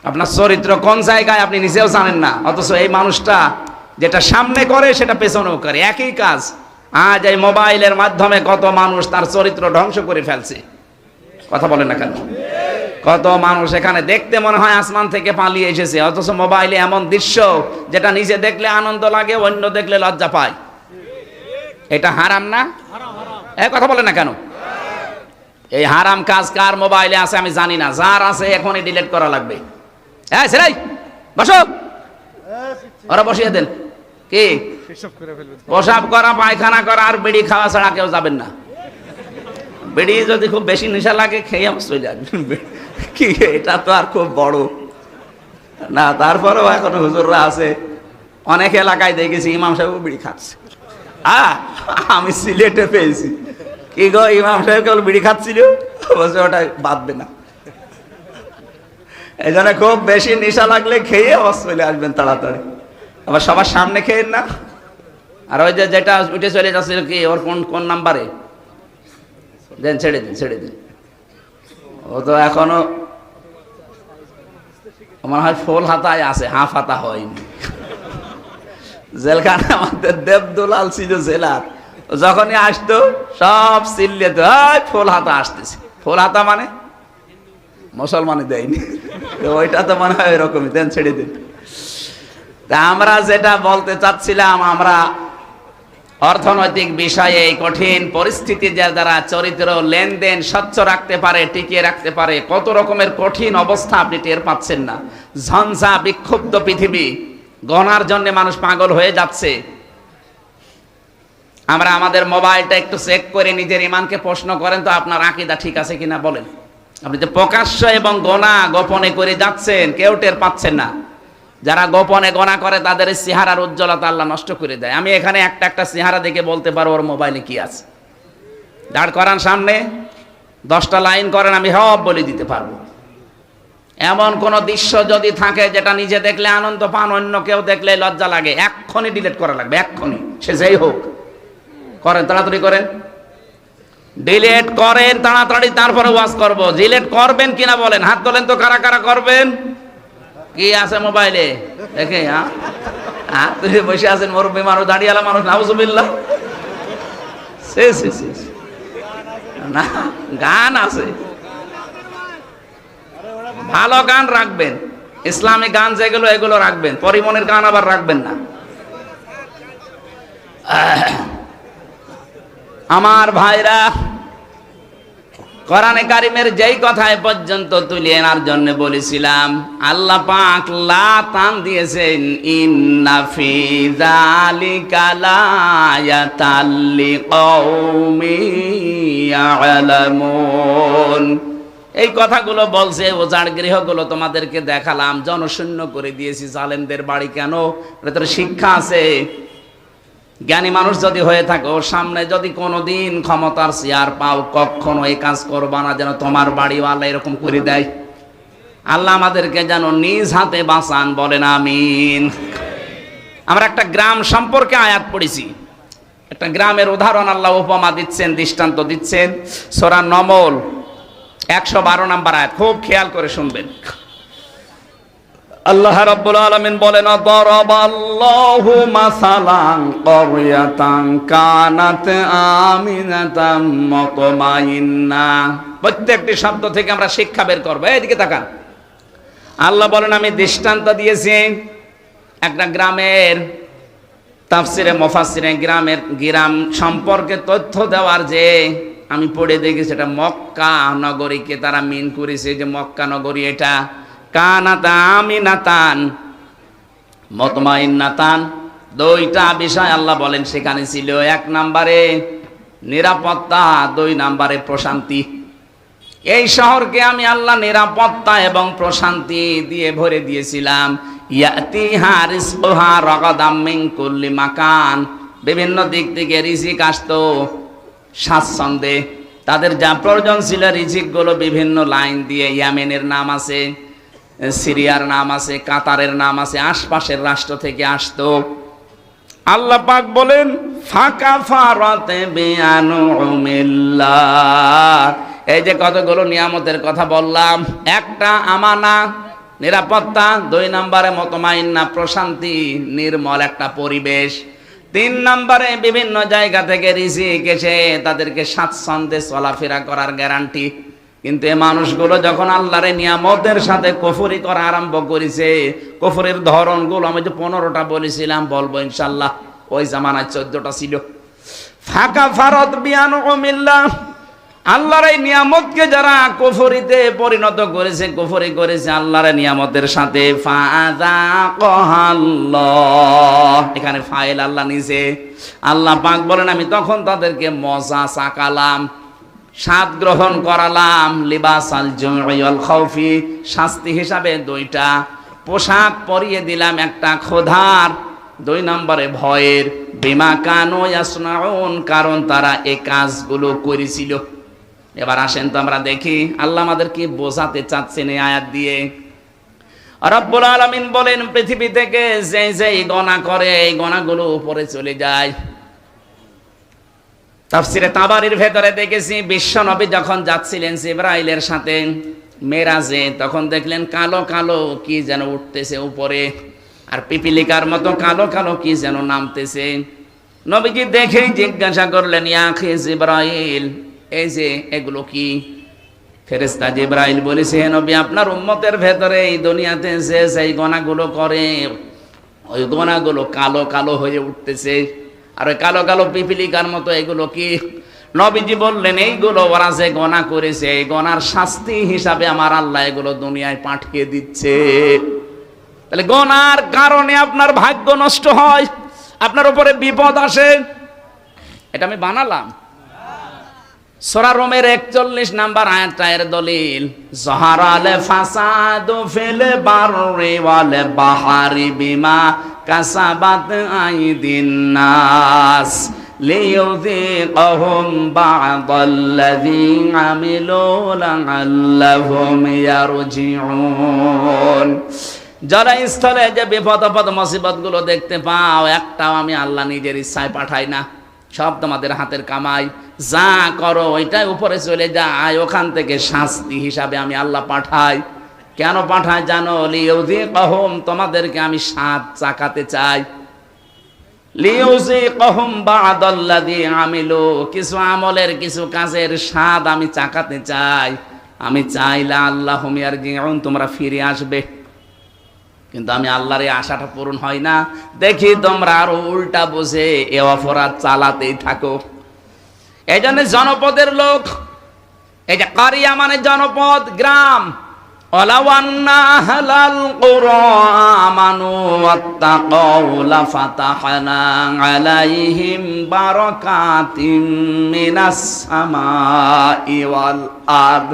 আপনার চরিত্র কোন জায়গায় আপনি নিজেও জানেন না, অথচ এই মানুষটা যেটা সামনে করে সেটা পেছনেও করে, একই কাজ। আজ এই মোবাইলের মাধ্যমে কত মানুষ তার চরিত্র ধ্বংস করে ফেলছে। কথা বলেন না কেন? কত মানুষ এখানে দেখতে মনে হয় আসমান থেকে পালিয়ে এসেছে, অথচ মোবাইলে এমন দৃশ্য যেটা নিজে দেখলে আনন্দ লাগে, অন্য দেখলে লজ্জা পায়। এটা হারাম না? এই কথা বলে না কেন? এই হারাম কাজ কার মোবাইলে আছে আমি জানি না, যার আছে এখনই ডিলিট করা লাগবে। হ্যাঁ সেরাই বসো, ওরা বসিয়ে দেন। কি প্রসাব করা, পায়খানা করা আর বিড়ি খাওয়া ছাড়া কেউ যাবেন না। বিড়ি যদি খুব বেশি নেশা লাগে খেয়ে চলে আসবেন। কি এটা তো আর খুব বড় না, তারপরেও এখন হুজুররা আছে, অনেক এলাকায় দেখেছি ইমাম সাহেব বিড়ি খাচ্ছে। আমি সিলেটে পেয়েছি, কি গো ইমাম সাহেব কেবল বিড়ি খাচ্ছিল, বলছে ওটা বাঁধবে না। এই জন্য খুব বেশি নেশা লাগলে খেয়ে চলে আসবেন তাড়াতাড়ি, আবার সবার সামনে খেয়েন না। আর ওই যে যেটা উঠে চলে যাচ্ছিল কি ওর কোন নাম্বারে দেন, ছেড়ে দিন ছেড়ে দিন। ও তো এখনো মনে হয় ফুল হাতায় আছে, হাফ হাতা হয়নি। জেলখানে আমাদের দেবদুলাল ছিল জেলার, যখনই আসতো সব চিল্লে তো ফুল হাতা আসতেছে। ফুল হাতা মানে মুসলমানে দেয়নি, ওইটা তো মনে হয় এরকমই, দেন ছেড়ে দিন। তা আমরা যেটা বলতে চাচ্ছিলাম, আমরা অর্থনৈতিক বিষয়ে এই কঠিন পরিস্থিতি যারা চরিত্র লেনদেন স্বচ্ছ রাখতে পারে, টিকিয়ে রাখতে পারে, কত রকমের কঠিন অবস্থা আপনি টের পাচ্ছেন না। ঝঞ্ঝা বিক্ষুব্ধ পৃথিবী, গণার জন্য মানুষ পাগল হয়ে যাচ্ছে। আমরা আমাদের মোবাইলটা একটু চেক করে নিজের ইমানকে প্রশ্ন করেন তো, আপনার আকীদা ঠিক আছে কিনা বলেন। আপনি যে প্রকাশ্য এবং গণা গোপনে করে যাচ্ছেন, কেউ টের পাচ্ছেন না। যারা গোপনে গণা করে তাদের চেহারার উজ্জ্বলতা আল্লাহ নষ্ট করে দেয়। আমি এখানে একটা চেহারা দেখে বলতে পারবো ওর মোবাইলে কি আছে। দাঁড় করান সামনে, 10টা লাইন করেন, আমি সব বলে দিতে পারবো। এমন কোন দৃশ্য যদি থাকে যেটা নিজে দেখলে আনন্দ পান, অন্য কেউ দেখলে লজ্জা লাগে, এক্ষুনি ডিলিট করা লাগবে, এক্ষুনি, সে যেই হোক। করেন, তাড়াতাড়ি করেন, ডিলিট করেন তাড়াতাড়ি, তারপরে ওয়াজ করব। ডিলিট করবেন কিনা বলেন, হাত তোলেন তো, কারা কারা করবেন। কি আছে মোবাইলে দেখে? হ্যাঁ তুই বসে আছেন, মুরব্বী মানুষ, দাঁড়িয়ালা মানুষ, নাউজুবিল্লাহ। না গান আছে, ভালো গান রাখবেন, ইসলামিক গান যেগুলো এগুলো রাখবেন, পরিমনের গান আবার রাখবেন না। আমার ভাইরা, কোরআনে কারিমের যেই কথা এ পর্যন্ত তুলে আনার জন্য বলেছিলাম, আল্লাহ পাক লা টান দিয়েছেন, ইন্না ফি যালিকা লায়াতাল লিকাউমিন ইয়ালামুন। এই কথাগুলো বলছে, ওজাড় গৃহগুলো তোমাদেরকে দেখালাম, জনশূন্য করে দিয়েছি। জালেমদের বাড়ি কেন? ভেতরে শিক্ষা আছে। জ্ঞানী মানুষ যদি হয়ে থাকো, সামনে যদি কোনোদিন ক্ষমতার চেয়ার পাও, কখনো এই কাজ করবা না যেন তোমার বাড়িওয়ালা এরকম করে দেয়। আল্লাহ আমাদেরকে যেন নিজ হাতে বাঁচান, বলেন আমিন। আমরা একটা গ্রাম সম্পর্কে আয়াত পড়েছি, একটা গ্রামের উদাহরণ আল্লাহ উপমা দিচ্ছেন, দৃষ্টান্ত দিচ্ছেন। সূরা নমল 112 নম্বর আয়াত, খুব খেয়াল করে শুনবেন। আল্লাহ রাব্বুল আলামিন বলেন, দারাবাল্লাহু মাসালান ক্বরিয়াতান কানাত আমিনাতাম মুতমাইন্না। প্রত্যেকটি শব্দ থেকে আমরা শিক্ষা বের করব। এইদিকে তাকান। আল্লাহ বলেন, আমি দৃষ্টান্ত দিয়েছি একটা গ্রামের। তাফসিরে মুফাসসিরে গ্রাম সম্পর্কে তথ্য দেওয়ার যে আমি পড়ে দেখেছি, এটা মক্কা নগরীকে তারা মিন করেছে, যে মক্কা নগরী এটা কানাত আমিনাতান মুতমাইন্নাতান। দুইটা বিষয় আল্লাহ বলেন সেখানে ছিল। 1 নম্বরে নিরাপত্তা, 2 নম্বরে প্রশান্তি। এই শহরকে আমি আল্লাহ নিরাপত্তা এবং প্রশান্তি দিয়ে ভরে দিয়েছিলাম। ইয়াতিহা রিজকুহা রাগাদাম মিন কুল্লি মাকান, বিভিন্ন দিক থেকে রিজিক আসতো স্বাচ্ছন্দ্যে। তাদের যা প্রয়োজন ছিল রিজিকগুলো বিভিন্ন লাইন দিয়ে, ইয়েমেনের নাম আছে, সিরিয়ার নাম আছে, কাতারের নাম আছে, আশপাশের রাষ্ট্র থেকে আসতো। আল্লাহ পাক বলেন, ফাকাফারাতে বিআনুমিল্লাহ। এই যে কতগুলো নিয়ামতের কথা বললাম, একটা আমানা নিরাপত্তা, 2 নম্বরে মুতমাইন্না প্রশান্তি, নির্মল একটা পরিবেশ, 3 নম্বরে বিভিন্ন জায়গা থেকে রিজিক এসে তাদেরকে স্বাচ্ছন্দ্যে চলাফেরা করার গ্যারান্টি। কিন্তু এই মানুষগুলো যখন আল্লাহর নিয়ামতের সাথে কুফরি করা আরম্ভ করেছে, কুফরের ধরনগুলো আমি যে 15টা বলেছিলাম, বলবো ইনশাআল্লাহ, ওই জামানায় 14টা ছিল। ফাকাফারাত বিআনউমিল্লাহ, আল্লাহর এই নিয়ামতকে যারা কুফরিতে পরিণত করেছে, কুফরি করেছে আল্লাহর নিয়ামতের সাথে, ফাযাকাল্লাহ, এখানে ফাইল আল্লাহ নিছে। আল্লাহ পাক বলেন আমি তখন তাদেরকে মজা চাকালাম, স্বাদ গ্রহণ করালাম, লিবাসাল জুই ওয়াল খাউফি, শাস্তি হিসাবে দুইটা পোশাক পরিয়ে দিলাম, একটা ক্ষুধার, 2 নম্বরে ভয়ের, বিমা কানু ইয়াসনাউন, কারণ তারা এই কাজগুলো করেছিল। এবার আসেন তো আমরা দেখি আল্লাহ আমাদের কি বোঝাতে চাচ্ছেন এই আয়াত দিয়ে। রব্বুল আলামিন বলেন পৃথিবী থেকে যে যে গণা করে এই গণাগুলো উপরে চলে যায়। তাফসিরে তাবারির ভেতরে দেখেছি বিশ্ব নবী যখন যাচ্ছিলেন জিবরাইলের সাথে মেরাজে, তখন দেখলেন কালো কালো কি যেন উঠতেছে উপরে, আর পিপিলিকার মতো কালো কালো কি যেন নামতেছে। নবীজি দেখেই জিজ্ঞাসা করলেন, ইয়া আখি জিবরাইল, এই যে এগুলো কি? ফেরেশতা জিবরাইল বলেছে, হে নবী, আপনার উম্মতের ভেতরে এই দুনিয়াতে যে সেই গোনাগুলো করে ওই গোনাগুলো কালো কালো হয়ে উঠতেছে, আর ওই কালো কালো পিপিলিকার মতো এগুলো কি? নবীজি বললেন, এইগুলো ওরা যে গোনা করেছে এই গোনার শাস্তি হিসাবে আমার আল্লাহ এগুলো দুনিয়ায় পাঠিয়ে দিচ্ছে। তাহলে গোনার কারণে আপনার ভাগ্য নষ্ট হয়, আপনার উপরে বিপদ আসে, এটা আমি বানালাম। সূরা রোমের 41 নাম্বার আয়াতটা এর দলিল, যাহারাল ফাসাদু ফিল বাররি ওয়াল বাহরি বিমা কাসাবাত আইদিন নাস লিইউযিকাহুম বা'দাল্লাযী আমিলু লা'আল্লাহুম ইয়ারজিউন। যারা স্থলে যে বিপদ আপদ মুসিবত গুলো দেখতে পাও, একটাও আমি আল্লাহ নিজের ইচ্ছায় পাঠাই না, সব তোমাদের হাতের কামাই। যা করো ওইটাই উপরে চলে যায়, ওখান থেকে শাস্তি হিসাবে আমি আল্লাহ পাঠাই। কেন পাঠাই জানো? লিইউযিকাহুম, তোমাদেরকে আমি স্বাদ চাকাতে চাই। লিইউযিকাহুম বা'দাল্লাযী আমিলু, কিছু আমলের কিছু কাজের স্বাদ আমি চাকাতে চাই। আমি চাইলে আল্লাহুম ইয়ারজিউন, তোমরা ফিরে আসবে, কিন্তু আমি আল্লাহর এই আশাটা পূরণ হয় না। দেখি তোমরা আরো উল্টা বুঝে এ অপরাধ চালাতেই থাকো। এই জন্য জনপদের লোক, এই যে কারিয়া মানে জনপদ, গ্রাম, ওয়ালাউ আন্না আহলাল কুরা আমানু ওয়াত্তাকাউ লাফাতাহনা আলাইহিম বারাকাতিম মিনাস সামাই ওয়াল আরদ।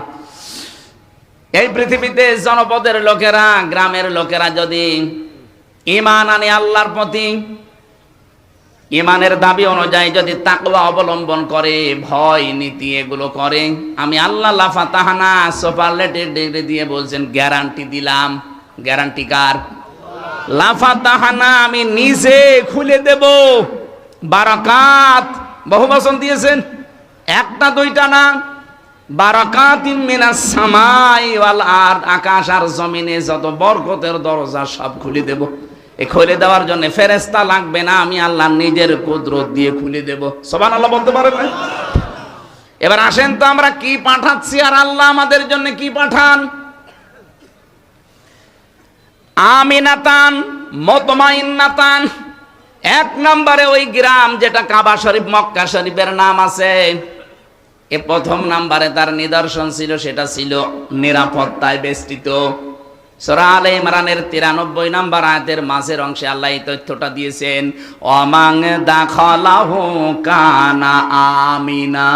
এই পৃথিবীতে জনপদের লোকেরা, গ্রামের লোকেরা যদি ঈমান আনে আল্লাহর প্রতি, ঈমানের দাবি অনুযায়ী যদি তাকওয়া অবলম্বন করে, ভয় নীতি এগুলো করে, আমি আল্লাহ লাফাতাহানা সুপারলেটিভ ডিগ্রি দিয়ে বলছেন গ্যারান্টি দিলাম। গ্যারান্টি কার? লাফাতাহানা, আমি নিজে খুলে দেব বারাকাত। বহু বচন দিয়েছেন, একটা দুইটা না, বারাকাতিম মিনাস সামাই ওয়াল আরদ, আকাশ আর জমিনে যত বরকতের দরজা সব খুলে দেব। এই খুলে দেওয়ার জন্য ফেরেশতা লাগবে না, আমি আল্লাহ নিজের কুদরত দিয়ে খুলে দেব। সুবহানাল্লাহ বলতে পারেন না? এবার আসেন তো আমরা কি পাঠাচ্ছি আর আল্লাহ আমাদের জন্য কি পাঠান। আমিনাতান মুতমাইন্নাতান, 1 নম্বরে ওই গ্রাম যেটা কাবা শরীফ মক্কা শরীফের নাম আছে, এ প্রথম নাম্বারে তার নিদর্শন ছিল, সেটা ছিল নিরাপত্তায় বেষ্টিত। সূরা আলে ইমরানের 93 নম্বর আয়াতের মাঝের অংশে আল্লাহ এই তথ্যটা দিয়েছেন, ওয়ামান দাখালাহু কানা আমিনা।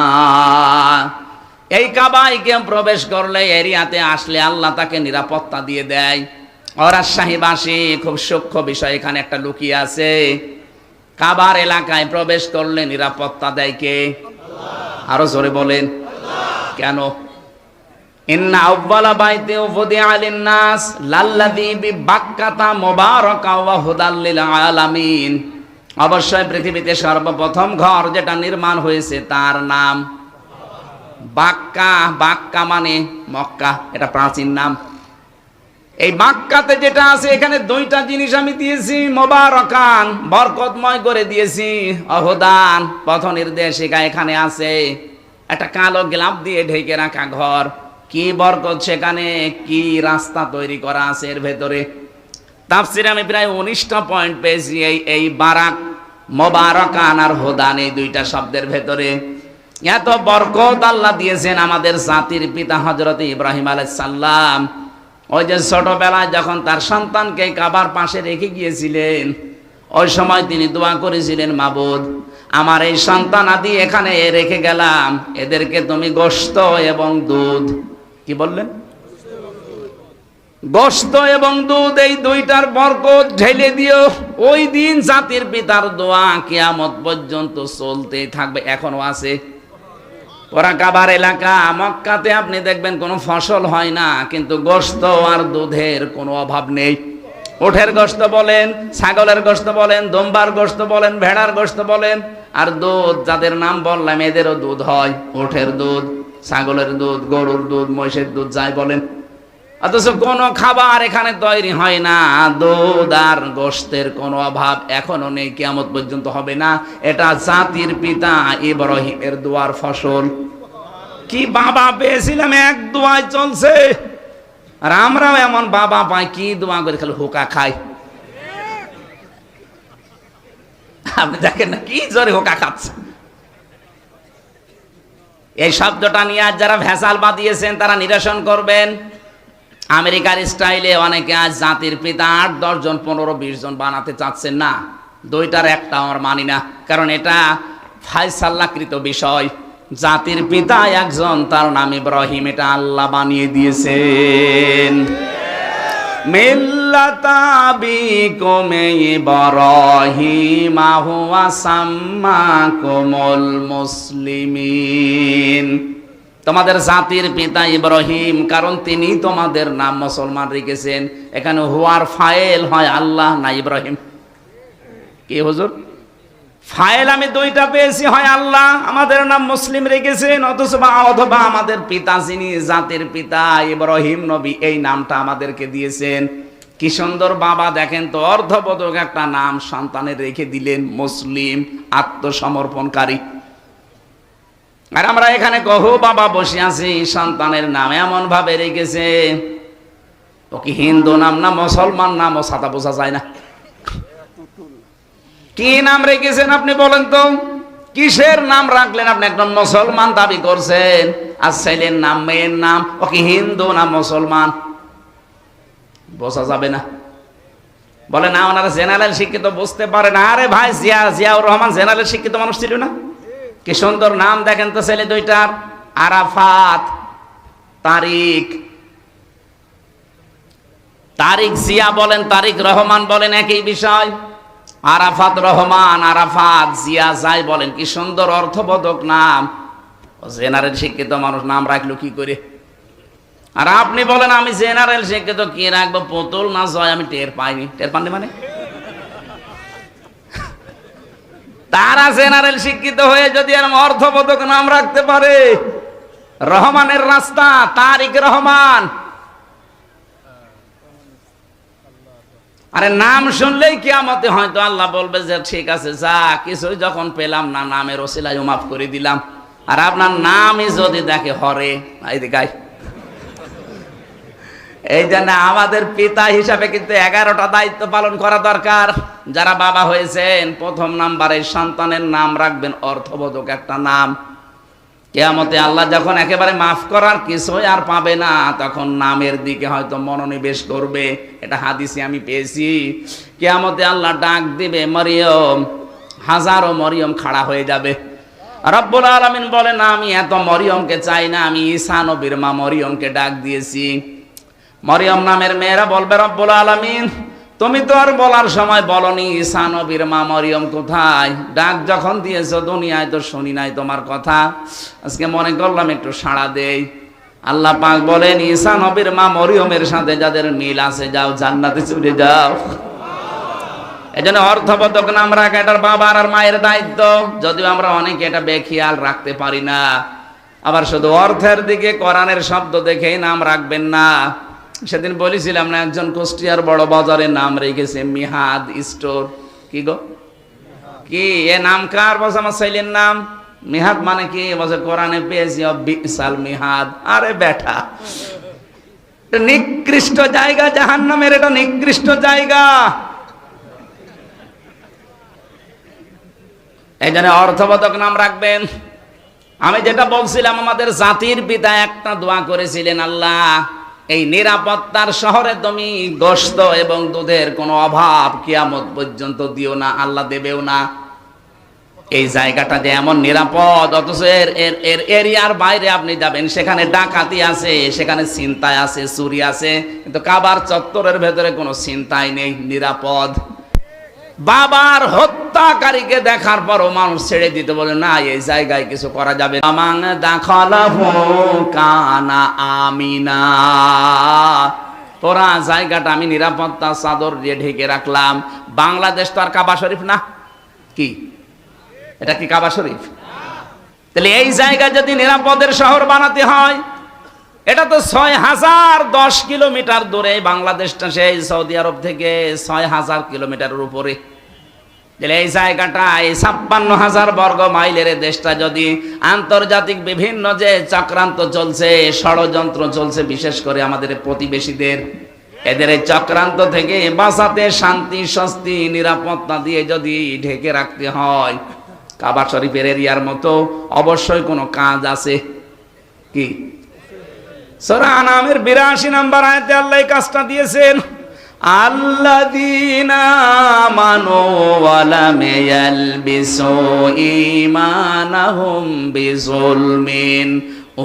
এই কাবায় কেউ প্রবেশ করলে, এরিয়াতে আসলে আল্লাহ তাকে নিরাপত্তা দিয়ে দেয়। রাজশাহীবাসী, খুব সূক্ষ্ম বিষয় এখানে একটা লুকিয়ে আছে। কাবার এলাকায় প্রবেশ করলে নিরাপত্তা দেয় কে? আরো জোরে বলেন। কেন? ইন্না আউওয়ালা বাইতি উফদিআ লিন-নাস লাল্লাযী বিবাক্কাতা মুবারাকা ওয়া হুদাল লিল আলামিন। অবশ্যই পৃথিবীতে সর্বপ্রথম ঘর যেটা নির্মাণ হয়েছে তার নাম বাক্কা। বাক্কা মানে মক্কা, এটা প্রাচীন নাম। এই মক্কাতে যেটা আছে, এখানে 2টা জিনিস আমি দিয়েছি, মুবারাকান, বরকতময় করে দিয়েছি, অহুদান, পথ নির্দেশিকা এখানে আছে। একটা কালো গ্লাভ দিয়ে ঢেকে রাখা ঘর, কি বরকত সেখানে, কি রাস্তা তৈরি করা আছে এর ভেতরে। তাফসিরে আমি প্রায় 19টা পয়েন্ট পেয়েছি এই বারাক মোবারকান আর হুদান, এই দুইটা শব্দের ভেতরে এত বরকত আল্লাহ দিয়েছেন আমাদের জাতির পিতা হযরত ইব্রাহিম আলাইহিস সালাম। ওই যে ছোটবেলায় যখন তার সন্তানকে কাবার পাশে রেখে গিয়েছিলেন, ওই সময় তিনি দোয়া করেছিলেন, মাবুদ আমার এই সন্তান আদি এখানে রেখে গেলাম, এদেরকে তুমি গোশত এবং দুধ, কি বললেন, গোশত এবং দুধ, এই দুইটার বরকত ঢেলে দিও। ওই দিন জাতির পিতার দোয়া কিয়ামত পর্যন্ত চলতেই থাকবে, এখনো আছে। ওরা কাবার এলাকা মক্কাতে আপনি দেখবেন কোনো ফসল হয় না, কিন্তু গোশত আর দুধের কোনো অভাব নেই। উটের গোশত বলেন, ছাগলের গোশত বলেন, দুম্বার গোশত বলেন, ভেড়ার গোশত বলেন, আর দুধ যাদের নাম বললাম এদেরও দুধ হয়। উটের দুধ, ছাগলের দুধ, গরুর দুধ, মহিষের দুধ, যাই বলেন। অথচ কোনো খাবার এখানে তৈরি হয় না, দুধ আর গোশতের কোনো অভাব এখনো নেই, কিয়ামত পর্যন্ত হবে না। এটা জাতির পিতা ইব্রাহিমের দোয়ার ফসল। কি বাবা পেয়েছিলাম, এক দোয়ায় চলছে। আর আমরাও এমন বাবা পাই, কি দোয়া করে খালি হোকা খাই। আপনি দেখেন না কি জোরে হোকা খাচ্ছে। এই শব্দটা নিয়ে আজ যারা ভেজাল বাঁধিয়েছেন তারা নিরসন করবেন। আমেরিকার স্টাইলে অনেকে আজ জাতির পিতা 8-10 জন 15-20 জন বানাতে চাচ্ছেন না, দুইটার একটা আমার মানি না, কারণ এটা ফায়সাল্লাকৃত বিষয়। জাতির পিতা একজন, তার নাম ইব্রাহিম, এটা আল্লাহ বানিয়ে দিয়েছেন। মিল্লাতা বিকুম ইব্রাহিম হুয়া সাম্মাকুমুল মুসলিমিন। তোমাদের জাতির পিতা ইব্রাহিম, কারণ তিনি তোমাদের নাম মুসলমান রেখেছেন। এখানে হুয়ার ফাইল হয় আল্লাহ না ইব্রাহিম। কি হুজুর, ফাইল আমি দুইটা পেয়েছি, হয় আল্লাহ আমাদের নাম মুসলিম রেখেছেন, অথবা আমাদের পিতা যিনি জাতির পিতা ইব্রাহিম নবী, এই নামটা আমাদেরকে দিয়েছেন। কি সুন্দর বাবা, দেখেন তো, অর্ধবোধক একটা নাম সন্তানের রেখে দিলেন, মুসলিম, আত্মসমর্পণকারী। আর আমরা এখানে কহু বাবা বসে আছি, সন্তানের নাম এমন ভাবে রেখেছে, ও কি হিন্দু নাম না মুসলমান নাম, ও ছাতা বোঝা যায় না। কি নাম রেখেছেন আপনি বলেন তো, কিসের নাম রাখলেন আপনি? একজন মুসলমান দাবি করছেন, আর ছেলের নাম, মেয়ের নাম, ও কি হিন্দু না মুসলমান, বোঝা যাবে না। বলে না ওনারা জেনারেল শিক্ষিত, বুঝতে পারে না। আরে ভাই, জিয়াউর রহমান জেনারেল শিক্ষিত মানুষ ছিল না? কি সুন্দর নাম দেখেন তো ছেলে দুইটার, আরাফাত, তারিক। তারিক জিয়া বলেন, তারিক রহমান বলেন, একই বিষয়। আরাফাত রহমান, আরাফাত জিয়া যাই বলেন, কি সুন্দর অর্থবোধক নাম। জেনারেল শিক্ষিত মানুষ নাম রাখলো কি করে? আর আপনি বলেন আমি জেনারেল শিক্ষিত, কি রাখবো, পুতুল না জয়, আমি টের পাইনি। টের পাননি মানে? তারা জেনারেল শিক্ষিত হয়ে যদি এরকম অর্থবোধক নাম রাখতে পারে, রহমানের রাস্তা, তারিক রহমান। আরে নাম শুনলেই কিয়ামতে হয়তো আল্লাহ বলবে যে ঠিক আছে, যা কিছুই যখন পেলাম না, নামের ওসিলায় মাফ করে দিলাম। আর আপনার নামই যদি দেখে হরে, এই জন্য আমাদের পিতা হিসাবে কিন্তু 11টা দায়িত্ব পালন করা দরকার। যারা বাবা হয়েছেন, প্রথম নাম্বারে সন্তানের নাম রাখবেন অর্থবোধক একটা নাম। কিয়ামতে আল্লাহ যখন একেবারে মাফ করার কিছুই আর পাবে না, তখন নামের দিকে হয়তো মনোনিবেশ করবে। এটা হাদিসে আমি পেয়েছি। কিয়ামতে আল্লাহ ডাক দিবে মরিয়ম, হাজারো মরিয়ম খাড়া হয়ে যাবে। রব্বুল আলামিন বলেন, আমি এত মরিয়মকে চাই না, আমি ঈসা নবীর মা মরিয়মকে ডাক দিয়েছি। মরিয়ম নামের মেয়েরা বলবে, রব্বুল আলামিন তুমি তো আর বলার সময় বলনি ঈসা নবীর মা মরিয়ম কোথায়? ডাক যখন দিয়েছো দুনিয়ায় তো শুনি নাই তোমার কথা, আজকে মনে করলাম একটু সাড়া দেই। আল্লাহ পাক বলেন, ঈসা নবীর মা মরিয়মের সাথে যাদের মিল আছে, যাও জান্নাতে চলে যাও। এজন্য অর্থবোধক নাম রাখা এটার বাবার আর মায়ের দায়িত্ব। যদিও আমরা অনেকে এটা বেখেয়াল রাখতে পারি না। আবার শুধু অর্থের দিকে কোরআনের শব্দ দেখেই নাম রাখবেন না। সেদিন বলেছিলাম না, একজন কুষ্টিয়ার বড় বাজারে নাম রেখেছে মিহাদ স্টোর। কি গো, কি এ নাম কার? বলছে আমার ছেলের নাম। মিহাদ মানে কি? বলছে কোরআনে পেয়েছি বিসাল মিহাদ। আরে বেটা, নিকৃষ্ট জায়গা, জাহান্নামের এটা নিকৃষ্ট জায়গা। এই জন্য অর্থবোধক নাম রাখবেন। আমি যেটা বলছিলাম, আমাদের জাতির পিতা একটা দোয়া করেছিলেন, আল্লাহ এই নিরাপত্তার শহরে তুমি গোশত এবং দুধের কোনো অভাব কিয়ামত পর্যন্ত দিও না, আল্লাহ দেবেও না। এই জায়গাটা যে এমন নিরাপদ, অথচ এর এরিয়ার বাইরে আপনি যাবেন, সেখানে ডাকাতি আছে, সেখানে ছিনতাই আছে, চুরি আছে, কিন্তু কাবার চত্বরের ভেতরে কোনো ছিনতাই নেই, নিরাপদ। বাবার হত্যাকারীকে দেখার পরও মানুষ ছেড়ে দিতে বলে না, এই জায়গায় কিছু করা যাবে না। আমান দাখালাহু কানা আমিনা, পুরা জায়গাটা আমি নিরাপত্তা চাদর দিয়ে ঢেকে রাখলাম। বাংলাদেশ তো আর কাবা শরীফ না, কি এটা কি কাবা শরীফ? তাহলে এই জায়গা যদি নিরাপদের শহর বানাতে হয়, এটা তো 6010 কিলোমিটার দূরে, বাংলাদেশটা সেই সৌদি আরব থেকে 6000 কিলোমিটারের উপরে। তাহলে এই জায়গাটা, এই 56,000 বর্গ মাইলের দেশটা যদি আন্তর্জাতিক বিভিন্ন যে চক্রান্ত চলছে, ষড়যন্ত্র চলছে, বিশেষ করে আমাদের প্রতিবেশীদের, এদের এই চক্রান্ত থেকে বাঁচাতে শান্তি, স্বস্তি, নিরাপত্তা দিয়ে যদি ঢেকে রাখতে হয়, কাবা শরীফের এরিয়ার মতো অবশ্যই কোনো কাজ আছে। কি? সূরা আনামের 82 নম্বর আয়াতে আল্লাহ এই কাজটা দিয়েছেন, আল্লাযীনা আমানু ওয়া লাম ইয়ালবিসু ঈমানাহুম বিযুলমিন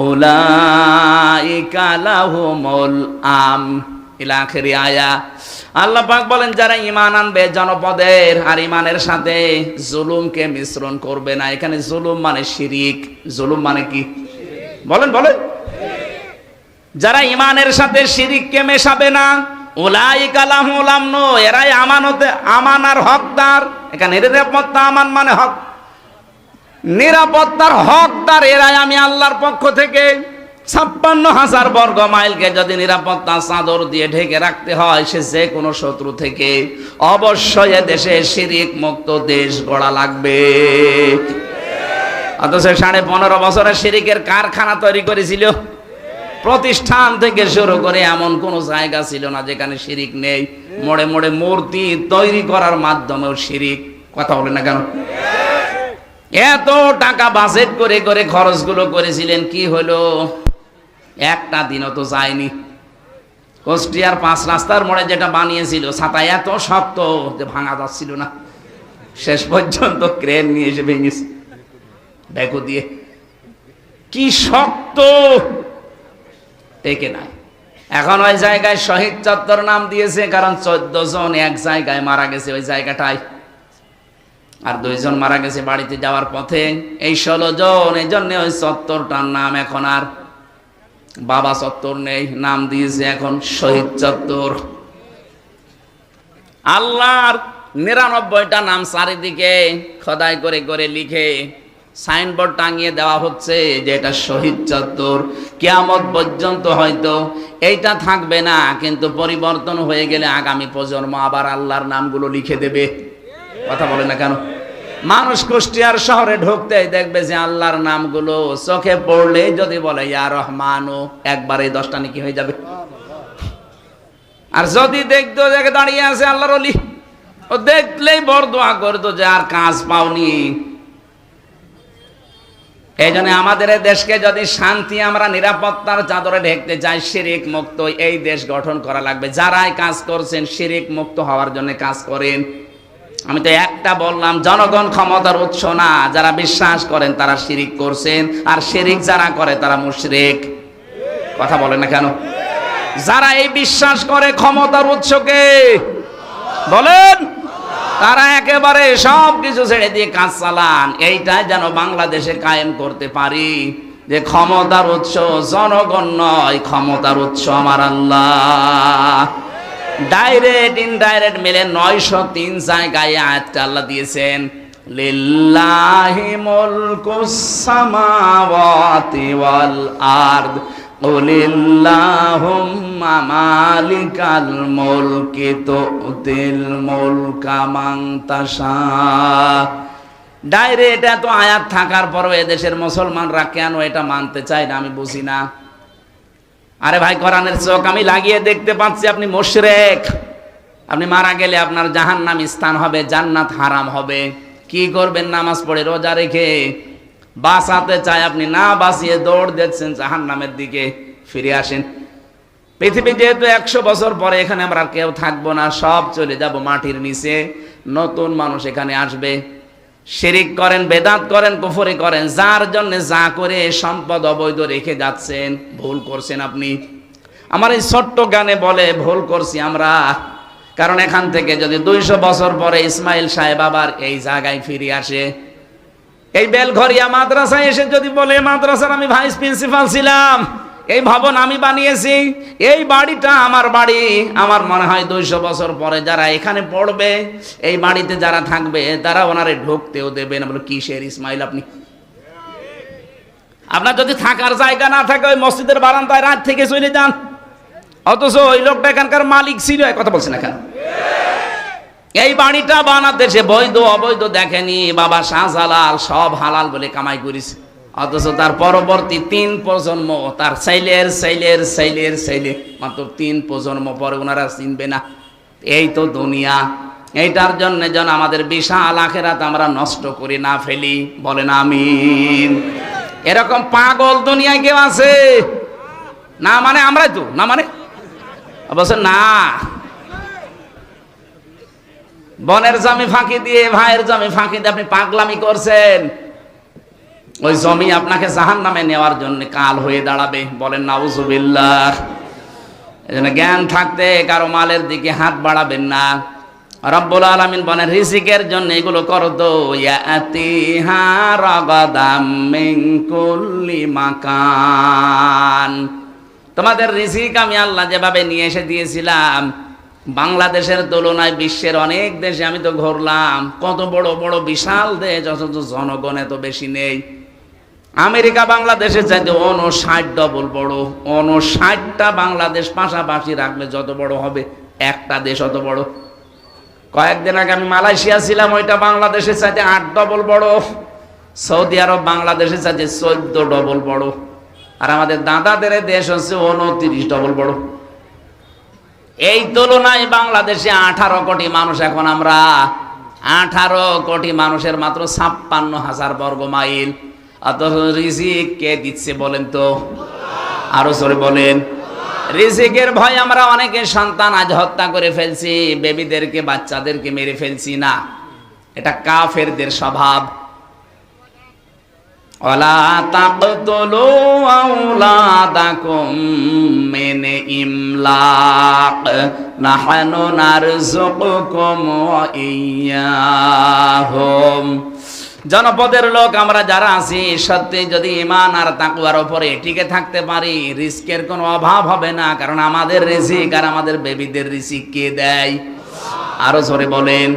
উলাইকা লাহুমুল আমন, ইলা আখিরি আয়া। আল্লাহ পাক বলেন, যারা ঈমান আনবে জনপদের, আর ঈমানের সাথে জুলুমকে মিশ্রণ করবে না। এখানে জুলুম মানে শিরিক। জুলুম মানে কি? বলেন বলেন। যারা ঈমানের সাথে শিরিককে মেশাবে না, উলাইকা লাহুমুল আমন, এরাই আমানতে, আমানার হকদার। এখানে নিরাপত্তা, আমান মানে হক, নিরাপত্তার হকদার এরাই আমি আল্লাহর পক্ষ থেকে। 56,000 বর্গ মাইলকে যদি নিরাপত্তা চাদর দিয়ে ঢেকে রাখতে হয়, সে যে কোনো শত্রু থেকে, অবশ্যই দেশে শিরিক মুক্ত দেশ গড়া লাগবে। অথচ 15.5 বছরে শিরিকের কারখানা তৈরি করেছিল। প্রতিষ্ঠান থেকে শুরু করে এমন কোন জায়গা ছিল না যেখানে শিরিক নেই। মোড়ে মোড়ে মূর্তি তৈরি করার মাধ্যমেও শিরিক। কথা বলে না কেন? এত টাকা বাজেট করে করে খরচগুলো করেছিলেন, কি হলো? একটা দিনও তো যায়নি। কুষ্টিয়ার 5 রাস্তার মোড়ে যেটা বানিয়েছিল, ছাতা এত শক্ত যে ভাঙা যাচ্ছিল না, শেষ পর্যন্ত ক্রেন নিয়ে এসে ভেঙেছে ব্যাকো দিয়ে। কি শক্ত, টেকে নাই। এখন ওই জায়গায় শহীদ চত্বর নাম দিয়েছে, কারণ 14 জন এক জায়গায় মারা গেছে ওই জায়গাটায়, আর 2 জন মারা গেছে বাড়িতে যাওয়ার পথে। এই 16 জন, এই জন্য ওই চত্বরটার নাম এখন আর বাবা চত্বর নেই, নাম দিয়েছে এখন শহীদ চত্বর। আল্লাহর 99টা নাম চারিদিকে খোদাই করে করে লিখে সাইনবোর্ড টাঙিয়ে দেওয়া হচ্ছে যে এটা শহীদ চত্বর। কিয়ামত পর্যন্ত হয়তো এইটা থাকবে না, কিন্তু পরিবর্তন হয়ে গেলে আগামী প্রজন্ম আবার আল্লাহর নামগুলো লিখে দেবে। কথা বলে না কেন? মানুষ কুষ্টিয়ার শহরে ঢুকতেই দেখবে যে আল্লাহর নামগুলো চোখে পড়লেই যদি বলে ইয়া রহমানু, একবারে 10টা নাকি হয়ে যাবে। আর যদি দেখতো যে দাঁড়িয়ে আছে আল্লাহর ওলি, ও দেখলেই বরদোয়া করতো যে আর কাজ পাওনি। এই জন্য আমাদের দেশকে যদি শান্তি, আমরা নিরাপত্তার চাদরে ঢেকতে চাই, শিরিক মুক্ত এই দেশ গঠন করা লাগবে। যারাই কাজ করছেন শিরিক মুক্ত হওয়ার জন্য কাজ করেন। আমি তো একটা বললাম, জনগণ ক্ষমতার উৎস না। যারা বিশ্বাস করেন তারা শিরিক করছেন, আর শিরিক যারা করে তারা মুশরিক। কথা বলে না কেন? যারা এই বিশ্বাস করে ক্ষমতার উৎসকে, বলেন, তারা একেবারে সব কিছু ছেড়ে দিয়ে কাজ চালান। এইটাই যেন বাংলাদেশে কায়েম করতে পারি, যে ক্ষমতার উৎস জনগণ নয়, ক্ষমতার উৎস আমার আল্লাহ। ডাইরেক্ট ইনডাইরেক্ট মিলে 903 জায়গায় আয়াতটা আল্লাহ দিয়েছেন, লিল্লাহি মুলকুস সামাওয়াতি ওয়াল আরদ কুলিল্লাহুম্মা মালিকাল মুলকি তুতিল মুলকা মান তাশা। ডাইরেক্ট এত আয়াত থাকার পরও এদেশের মুসলমানরা কেন এটা মানতে চায় না আমি বুঝি না। আরে ভাই, কোরআনের চোখ আমি লাগিয়ে দেখতে পাচ্ছি আপনি মুশরিক। আপনি মারা গেলে আপনার জাহান্নামী স্থান হবে, জান্নাত হারাম হবে। কি করবেন? নামাজ পড়ে রোজা রেখে বাঁচাতে চায়, আপনি না বাঁচিয়ে দৌড় দিচ্ছেন জাহান্নামের দিকে। ফিরে আসেন। পৃথিবী যেহেতু 100 বছর পরে এখানে আমরা কেউ থাকবো না, সব চলে যাব মাটির নিচে। নতুন মানুষ এখানে আসবে। শিরিক করেন, বেদাত করেন, কুফরি করেন, যার জন্য যা করে সম্পদ অবৈধ রেখে যাচ্ছেন, ভুল করছেন আপনি। আমার এই ছোট্ট গানে বলে ভুল করছি আমরা। কারণ এখান থেকে যদি 200 বছর পরে ইসমাইল সাহেব আবার এই জায়গায় ফিরে আসে, এই বেলঘরিয়া মাদ্রাসায় এসে যদি বলে মাদ্রাসার আমি ভাইস প্রিন্সিপাল ছিলাম, এই ভবন আমি বানিয়েছি, এই বাড়িটা আমার বাড়ি, আমার মনে হয় 200 বছর পরে যারা এখানে পড়বে, এই বাড়িতে যারা থাকবে, তারা ওনারে ঢুকতেও দেবে না। বলে কিসের ইসমাইল আপনি? আপনার যদি থাকার জায়গা না থাকে ওই মসজিদের বারান্দায় রাত থেকে চলে যান। অথচ ওই লোকটা এখানকার মালিক ছিল। কথা বলছেন না কেন? এই বাড়িটা বানাতে সে বৈধ অবৈধ দেখেনি। বাবা শাহজালাল সব হালাল বলে কামাই করেছে। অথচ তার পরবর্তী 3 প্রজন্ম, তার ছেলের ছেলের ছেলের ছেলে, মাত্র 3 প্রজন্ম পরে ওনারা চিনবে না। এই তো দুনিয়া। এইটার জন্য যেন আমাদের বিশাল আখিরাত আমরা নষ্ট করে না ফেলি। বলেন আমিন। এরকম পাগল দুনিয়ায় কেউ আছে? না মানে আমরাই তো, না মানে অবশ্য না। বোনের জমি ফাঁকি দিয়ে, ভাইয়ের জমি ফাঁকি দিয়ে আপনি পাগলামি করছেন। ওই জমি আপনাকে জাহান্নামে নেওয়ার জন্য কাল হয়ে দাঁড়াবে। বলেন নাউজুবিল্লাহ। এজন্য জ্ঞান থাকতে কারো মালের দিকে হাত বাড়াবেন না। রব্বুল আলামিন বলেন রিজিকের জন্য এগুলো করো তো। ইয়াতিহা রাগাদাম মিন কুল্লি মাকান। তোমাদের রিজিক আমি আল্লাহ যেভাবে নিয়ে এসে দিয়েছিলাম, বাংলাদেশের তুলনায় বিশ্বের অনেক দেশে আমি তো ঘুরলাম, কত বড় বড় বিশাল দেশ, অথচ জনগণ এত বেশি নেই। আমেরিকা বাংলাদেশের চাইতে 59 ডবল বড়। 59টা বাংলাদেশ পাশাপাশি রাখলে যত বড় হবে একটা দেশ অত বড়। কয়েকদিন আগে আমি মালয়েশিয়া ছিলাম, ওইটা বাংলাদেশের চাইতে 8 ডবল বড়। সৌদি আরব বাংলাদেশের চাইতে 14 ডবল বড়। আর আমাদের দাদাদের দেশ হচ্ছে 29 ডবল বড়। এই তুলনায় বাংলাদেশে 18 কোটি মানুষ। এখন আমরা 18 কোটি মানুষের মাত্র 56,000 বর্গ মাইল। অথচ রিজিক কে দিচ্ছে বলেন তো? আরো জোরে বলেন। রিজিকের ভয় আমরা অনেকে সন্তান আজ হত্যা করে ফেলছি, বেবিদেরকে, বাচ্চাদেরকে মেরে ফেলছি। না, এটা কাফেরদের স্বভাব। ওয়ালা তাকতুলু আওলাদাকুম মিন ইমলাক নাহনু নারযুকুকুম ওয়া ইয়্যাহুম। জনপদের লোক আমরা যারা আছি, সত্যি যদি ঈমান আর তাকওয়ার উপরে টিকে থাকতে পারি, রিজিকের কোনো অভাব হবে না। কারণ আমাদের রিজিক আর আমাদের বেবিদের রিজিক কে দেয়? আরো জোরে বলেন।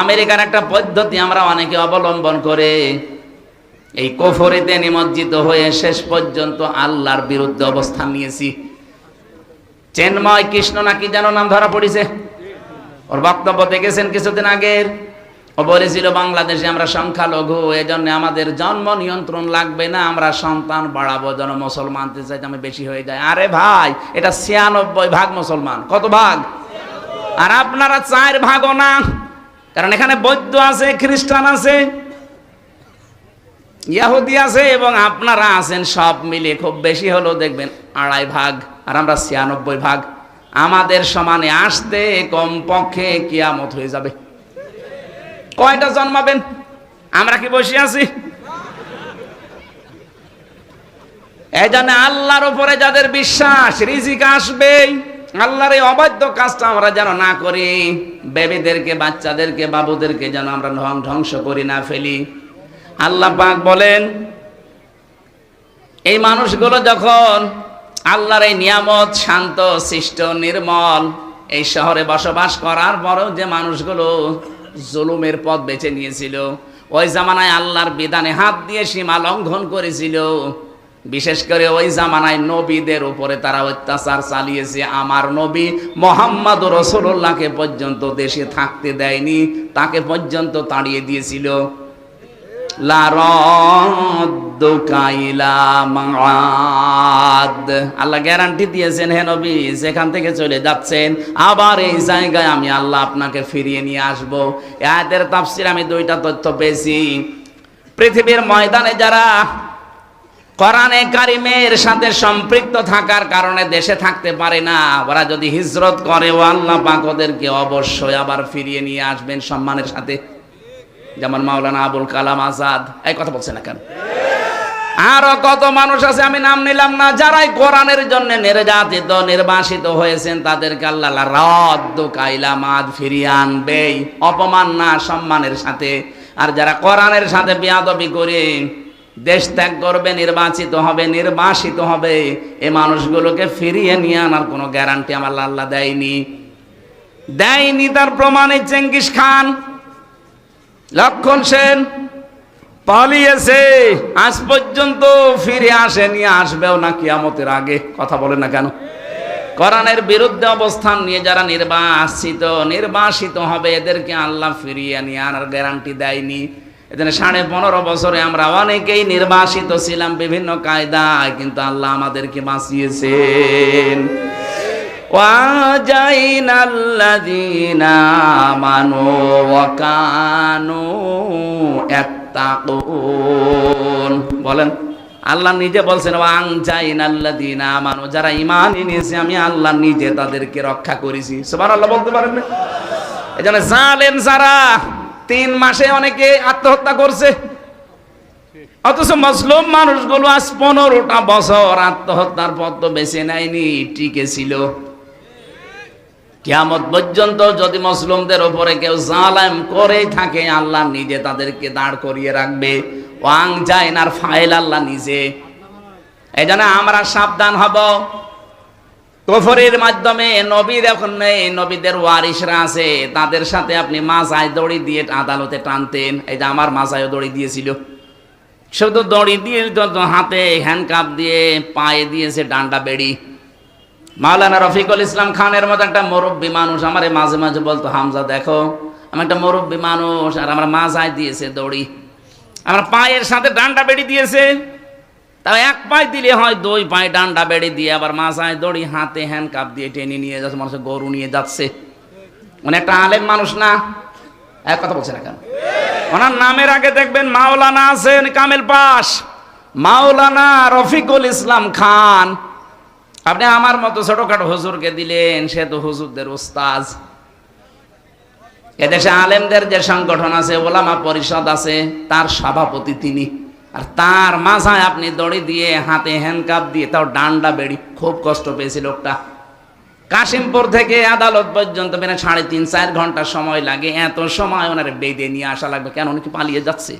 আমেরিকার একটা পদ্ধতি আমরা অনেকে অবলম্বন করে এই কুফরিতে নিমজ্জিত হয়ে শেষ পর্যন্ত আল্লাহর বিরুদ্ধে অবস্থান নিয়েছি। চেন্ময় কৃষ্ণ নাকি যেন নাম ধরা পড়েছে, ওর বক্তব্য দেখেছেন কিছুদিন আগের। ও বলেছিল বাংলাদেশে আমরা সংখ্যালঘু, এজন্য আমাদের জন্ম নিয়ন্ত্রণ লাগবে না, আমরা সন্তান বাড়াবো যেন মুসলমানদের চাইতে আমি বেশি হয়ে যায়। আরে ভাই, এটা 96% মুসলমান। কত ভাগ? আর আপনারা 4 ভাগও না। কারণ এখানে বৌদ্ধ আছে, খ্রিস্টান আছে, ইহুদি আছে এবং আপনারা আছেন, সব মিলে খুব বেশি হলেও দেখবেন 2.5 ভাগ। আর আমরা 96 ভাগ। আমাদের সমানে আসতে কমপক্ষে কিয়ামত হয়ে যাবে। কয়টা জন্মাবেন? আমরা কি বসে আছি? এই জন্য আল্লাহর উপরে যাদের বিশ্বাস, রিজিক আসবেই। আল্লাহর এই অবাধ্য কাজটা আমরা যেন না করি। বেবিদেরকে, বাচ্চাদেরকে, বাবুদেরকে যেন আমরা ধ্বংস করি না ফেলি। আল্লাহ পাক বলেন এই মানুষগুলো যখন আল্লাহর এই নিয়ামত, শান্ত, শিষ্ট, নির্মল এই শহরে বসবাস করার পরেও যে মানুষগুলো জুলুমের পথ বেছে নিয়েছিল, ওই জামানায় আল্লাহর বিধানে হাত দিয়ে সীমা লঙ্ঘন করেছিল, বিশেষ করে ওই জামানায় নবীদের উপরে তারা অত্যাচার চালিয়েছে। আমার নবী মুহাম্মদ রাসূলুল্লাহকে পর্যন্ত দেশে থাকতে দেয়নি, তাকে পর্যন্ত তাড়িয়ে দিয়েছিল। লারাদ্দুকা ইলা মাআদ, আল্লাহ গ্যারান্টি দিয়েছেন হে নবী, যেখান থেকে চলে যাচ্ছেন আবার এই জায়গায় আমি আল্লাহ আপনাকে ফিরিয়ে নিয়ে আসব। এই আয়াতের তাফসীর আমি দুইটা তথ্য পেয়েছি। পৃথিবীর ময়দানে যারা কোরআনে কারিমের সাথে সম্পৃক্ত থাকার কারণে দেশে থাকতে পারে না, ওরা যদি হিজরত করে ও আল্লাহ পাক ওদেরকে অবশ্যই আবার ফিরিয়ে নিয়ে আসবেন সম্মানের সাথে। যেমন মাওলানা আবুল কালাম আজাদ, এই কথা বলছে না কেন? আরো কত মানুষ আছে আমি নাম নিলাম না, যারাই কোরআনের জন্য নির্যাতিত নির্বাসিত হয়েছেন, তাদেরকে আল্লাহ রাদ্দুকা ইলা মাআদ ফিরিয়ে আনবে, অপমান না সম্মানের সাথে। আর যারা কোরআনের সাথে বেয়াদবি করে দেশ ত্যাগ করবে, নির্বাচিত হবে, নির্বাসিত হবে, এই মানুষগুলোকে ফিরিয়ে নিয়ে আনার কোনো গ্যারান্টি আমার আল্লাহ দেয়নি। তার প্রমাণে চেঙ্গিস খান, লক্ষণ সেন পালিয়েছে, আজ পর্যন্ত ফিরে আসেনি, আসবেও না কিয়ামতের আগে। কথা বলে না কেন? কোরআনের বিরুদ্ধে অবস্থান নিয়ে যারা নির্বাসিত হবে, এদেরকে আল্লাহ ফিরিয়ে নিয়ে আনার গ্যারান্টি দেয়নি। এখানে 15.5 বছরে আমরা অনেকেই নির্বাসিত ছিলাম বিভিন্ন কায়দায়, কিন্তু আল্লাহ আমাদেরকে বাঁচিয়েছেন। ওয়াজাইনাল্লাযীনা আমানু ওয়া কানু ইয়াত্তাকুন, বলেন আল্লাহ নিজে বলছেন ওয়াজাইনাল্লাযীনা আমানু, যারা ঈমান এনেছে আমি আল্লাহ নিজে তাদেরকে রক্ষা করেছি। সুবহানাল্লাহ বলতে পারেন না? এজন্য জালেম যারা 3 মাসে অনেকে আত্মহত্যা করছে, অথচ মুসলিম মানুষগুলো আজ 15টা বছর আত্মহত্যার পথ তো বেছে নেয়নি, টিকে ছিল। কিয়ামত পর্যন্ত যদি মুসলিমদের উপরে কেউ জালেম করেই থাকে, আল্লাহ নিজে তাদেরকে দাঁড় করিয়ে রাখবে। ওয়াং জাইনার ফাইল আল্লাহ নিজে। এই জন্য আমরা সাবধান হব। কুফরের মাধ্যমে নবীর এখন নেই, নবীদের ওয়ারিসরা আছে, তাদের সাথে আপনি মাজায় দড়ি দিয়ে আদালতে টানতেন। এই যে আমার মাজায়ও দড়ি দিয়েছিল, শুধু দড়ি দিয়ে, হাতে হ্যান্ডকাপ দিয়ে, পায়ে দিয়েছে ডান্ডা বেড়ি। মাওলানা রফিকুল ইসলাম খানের মতো একটা মুরব্বী মানুষ আমার মাঝে মাঝে বলতো, হামজা দেখো আমি একটা মুরব্বী মানুষ, আর আমার মাজায় দিয়েছে দড়ি, আমার পায়ের সাথে ডান্ডা বেড়ি দিয়েছে। তাও 1 পায়ে দিলে হয়, 2 পায়ে ডান্ডা বেড়ে দিয়ে আবার মাথায় দড়ি, হাতে হ্যান্ডকাপ দিয়ে টেনে নিয়ে যাচ্ছে, মানুষের গরু নিয়ে যাচ্ছে। মানে একটা আলেম মানুষ না? এক কথা বলছে না কেন? ওনার নামের আগে দেখবেন মাওলানা আছেন, কামেল পাশ, মাওলানা রফিকুল ইসলাম খান। আপনি আমার মতো ছোটখাটো হুজুরকে দিলেন, সে তো হুজুরদের ওস্তাজ। এদেশে আলেমদের যে সংগঠন আছে, ওলামা পরিষদ আছে, তার সভাপতি তিনি। আর তার মাথায় আপনি দড়ি দিয়ে, হাতে হ্যান্ডকাপ দিয়ে, তাও ডান্ডা বেড়ি। খুব কষ্ট পেয়েছে লোকটা। কাশিমপুর থেকে আদালত পর্যন্ত 3.5-4 ঘন্টা সময় লাগে। এত সময় ওনার বেঁধে নিয়ে আসা লাগবে কেন? উনি কি পালিয়ে যাচ্ছে?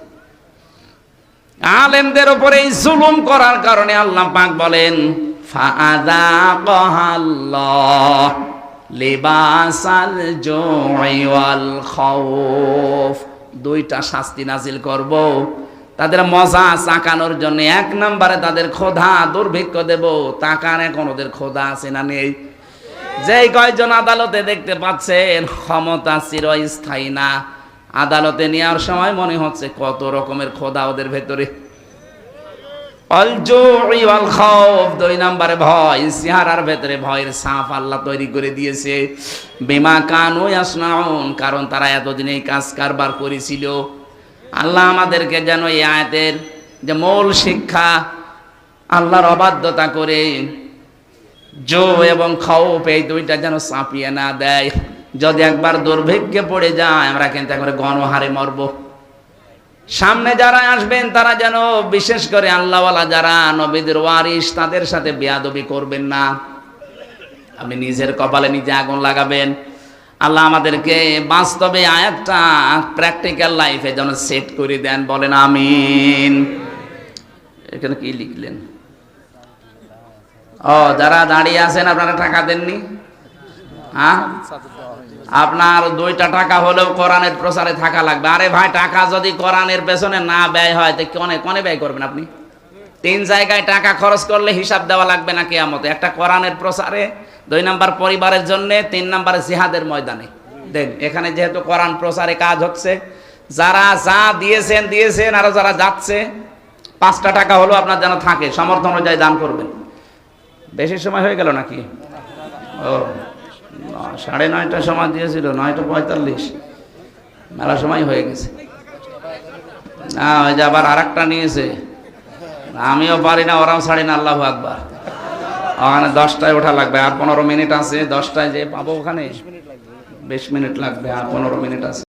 আলেমদের উপরে এই জুলুম করার কারণে আল্লাহ পাক বলেন ফাআযাকাল্লাহ লিবাসাল জুই ওয়াল খাউফ, 2টা শাস্তি নাজিল করব তাদের মজা চাকানোর জন্য। 1 নম্বরে তাদের ক্ষুধা দুর্ভিক্ষ দেব। তাকান এখন ওদের ক্ষুধা আছে না নেই? যেই কয়জন আদালতে দেখতে পাচ্ছেন ক্ষমতা চিরস্থায়ী না, আদালতে নেওয়ার সময় মনে হচ্ছে কত রকমের ক্ষুধা ওদের ভেতরে। আল জুই ওয়াল খাউফ, 2 নম্বরে ভয়। চেহারার ভেতরে ভয়ের ছাপ আল্লাহ তৈরি করে দিয়েছে। বিমা কানু ইয়াসনাউন, কারণ তারা এতদিন এই কাজ কারবার করেছিল। আল্লাহ আমাদেরকে যেন এই আয়াতের যে মূল শিক্ষা, আল্লাহর অবাধ্যতা করে জো এবং খাউফ, এই 2টা যেন চাপিয়ে না দেয়। যদি একবার দুর্ভিক্ষে পড়ে যায়, আমরা কিন্তু একবারে গণহারে মরব। সামনে যারা আসবেন তারা যেন বিশেষ করে আল্লাহওয়ালা যারা নবীদের ওয়ারিস, তাদের সাথে বেয়াদবি করবেন না। আপনি নিজের কপালে নিজে আগুন লাগাবেন। আল্লাহ আমাদেরকে বাস্তবে আয়াতটা প্র্যাকটিক্যাল লাইফে যেন সেট করে দেন, বলেন আমিন। এখানে কি লিখলেন? ও যারা দাঁড়িয়ে আছেন আপনারা টাকা দেননি? হ্যাঁ, আপনার 2টা টাকা হলেও কোরআনের প্রচারে থাকা লাগবে। আরে ভাই, টাকা যদি কোরআনের পেছনে না ব্যয় হয় তো কোনে ব্যয় করবেন আপনি? 3 জায়গায় টাকা খরচ করলে হিসাব দেওয়া লাগবে না কিয়ামতে। একটা কোরআনের প্রচারে, 2 নাম্বার পরিবারের জন্য, 3 নাম্বারে জিহাদের ময়দানে দেন। এখানে যেহেতু কোরআন প্রচারে কাজ হচ্ছে, যারা যা দিয়েছেন দিয়েছেন, আরো যারা যাচ্ছে 5টা টাকা হলো আপনার যেন থাকে, সামর্থ্য অনুযায়ী দান করবেন। বেশি সময় হয়ে গেল নাকি? ও 9:30টার সময় দিয়েছিল, 9:45, মেলা সময় হয়ে গেছে। না ওই যে আবার আরেকটা নিয়েছে, আমিও পারি না, ওরাও ছাড়ি না। আল্লাহু আকবার। ওখানে 10টায় ওঠা লাগবে, আর 15 মিনিট আছে। 10টায় যে পাবো ওখানে 20 মিনিট লাগবে, আর 15 মিনিট আছে।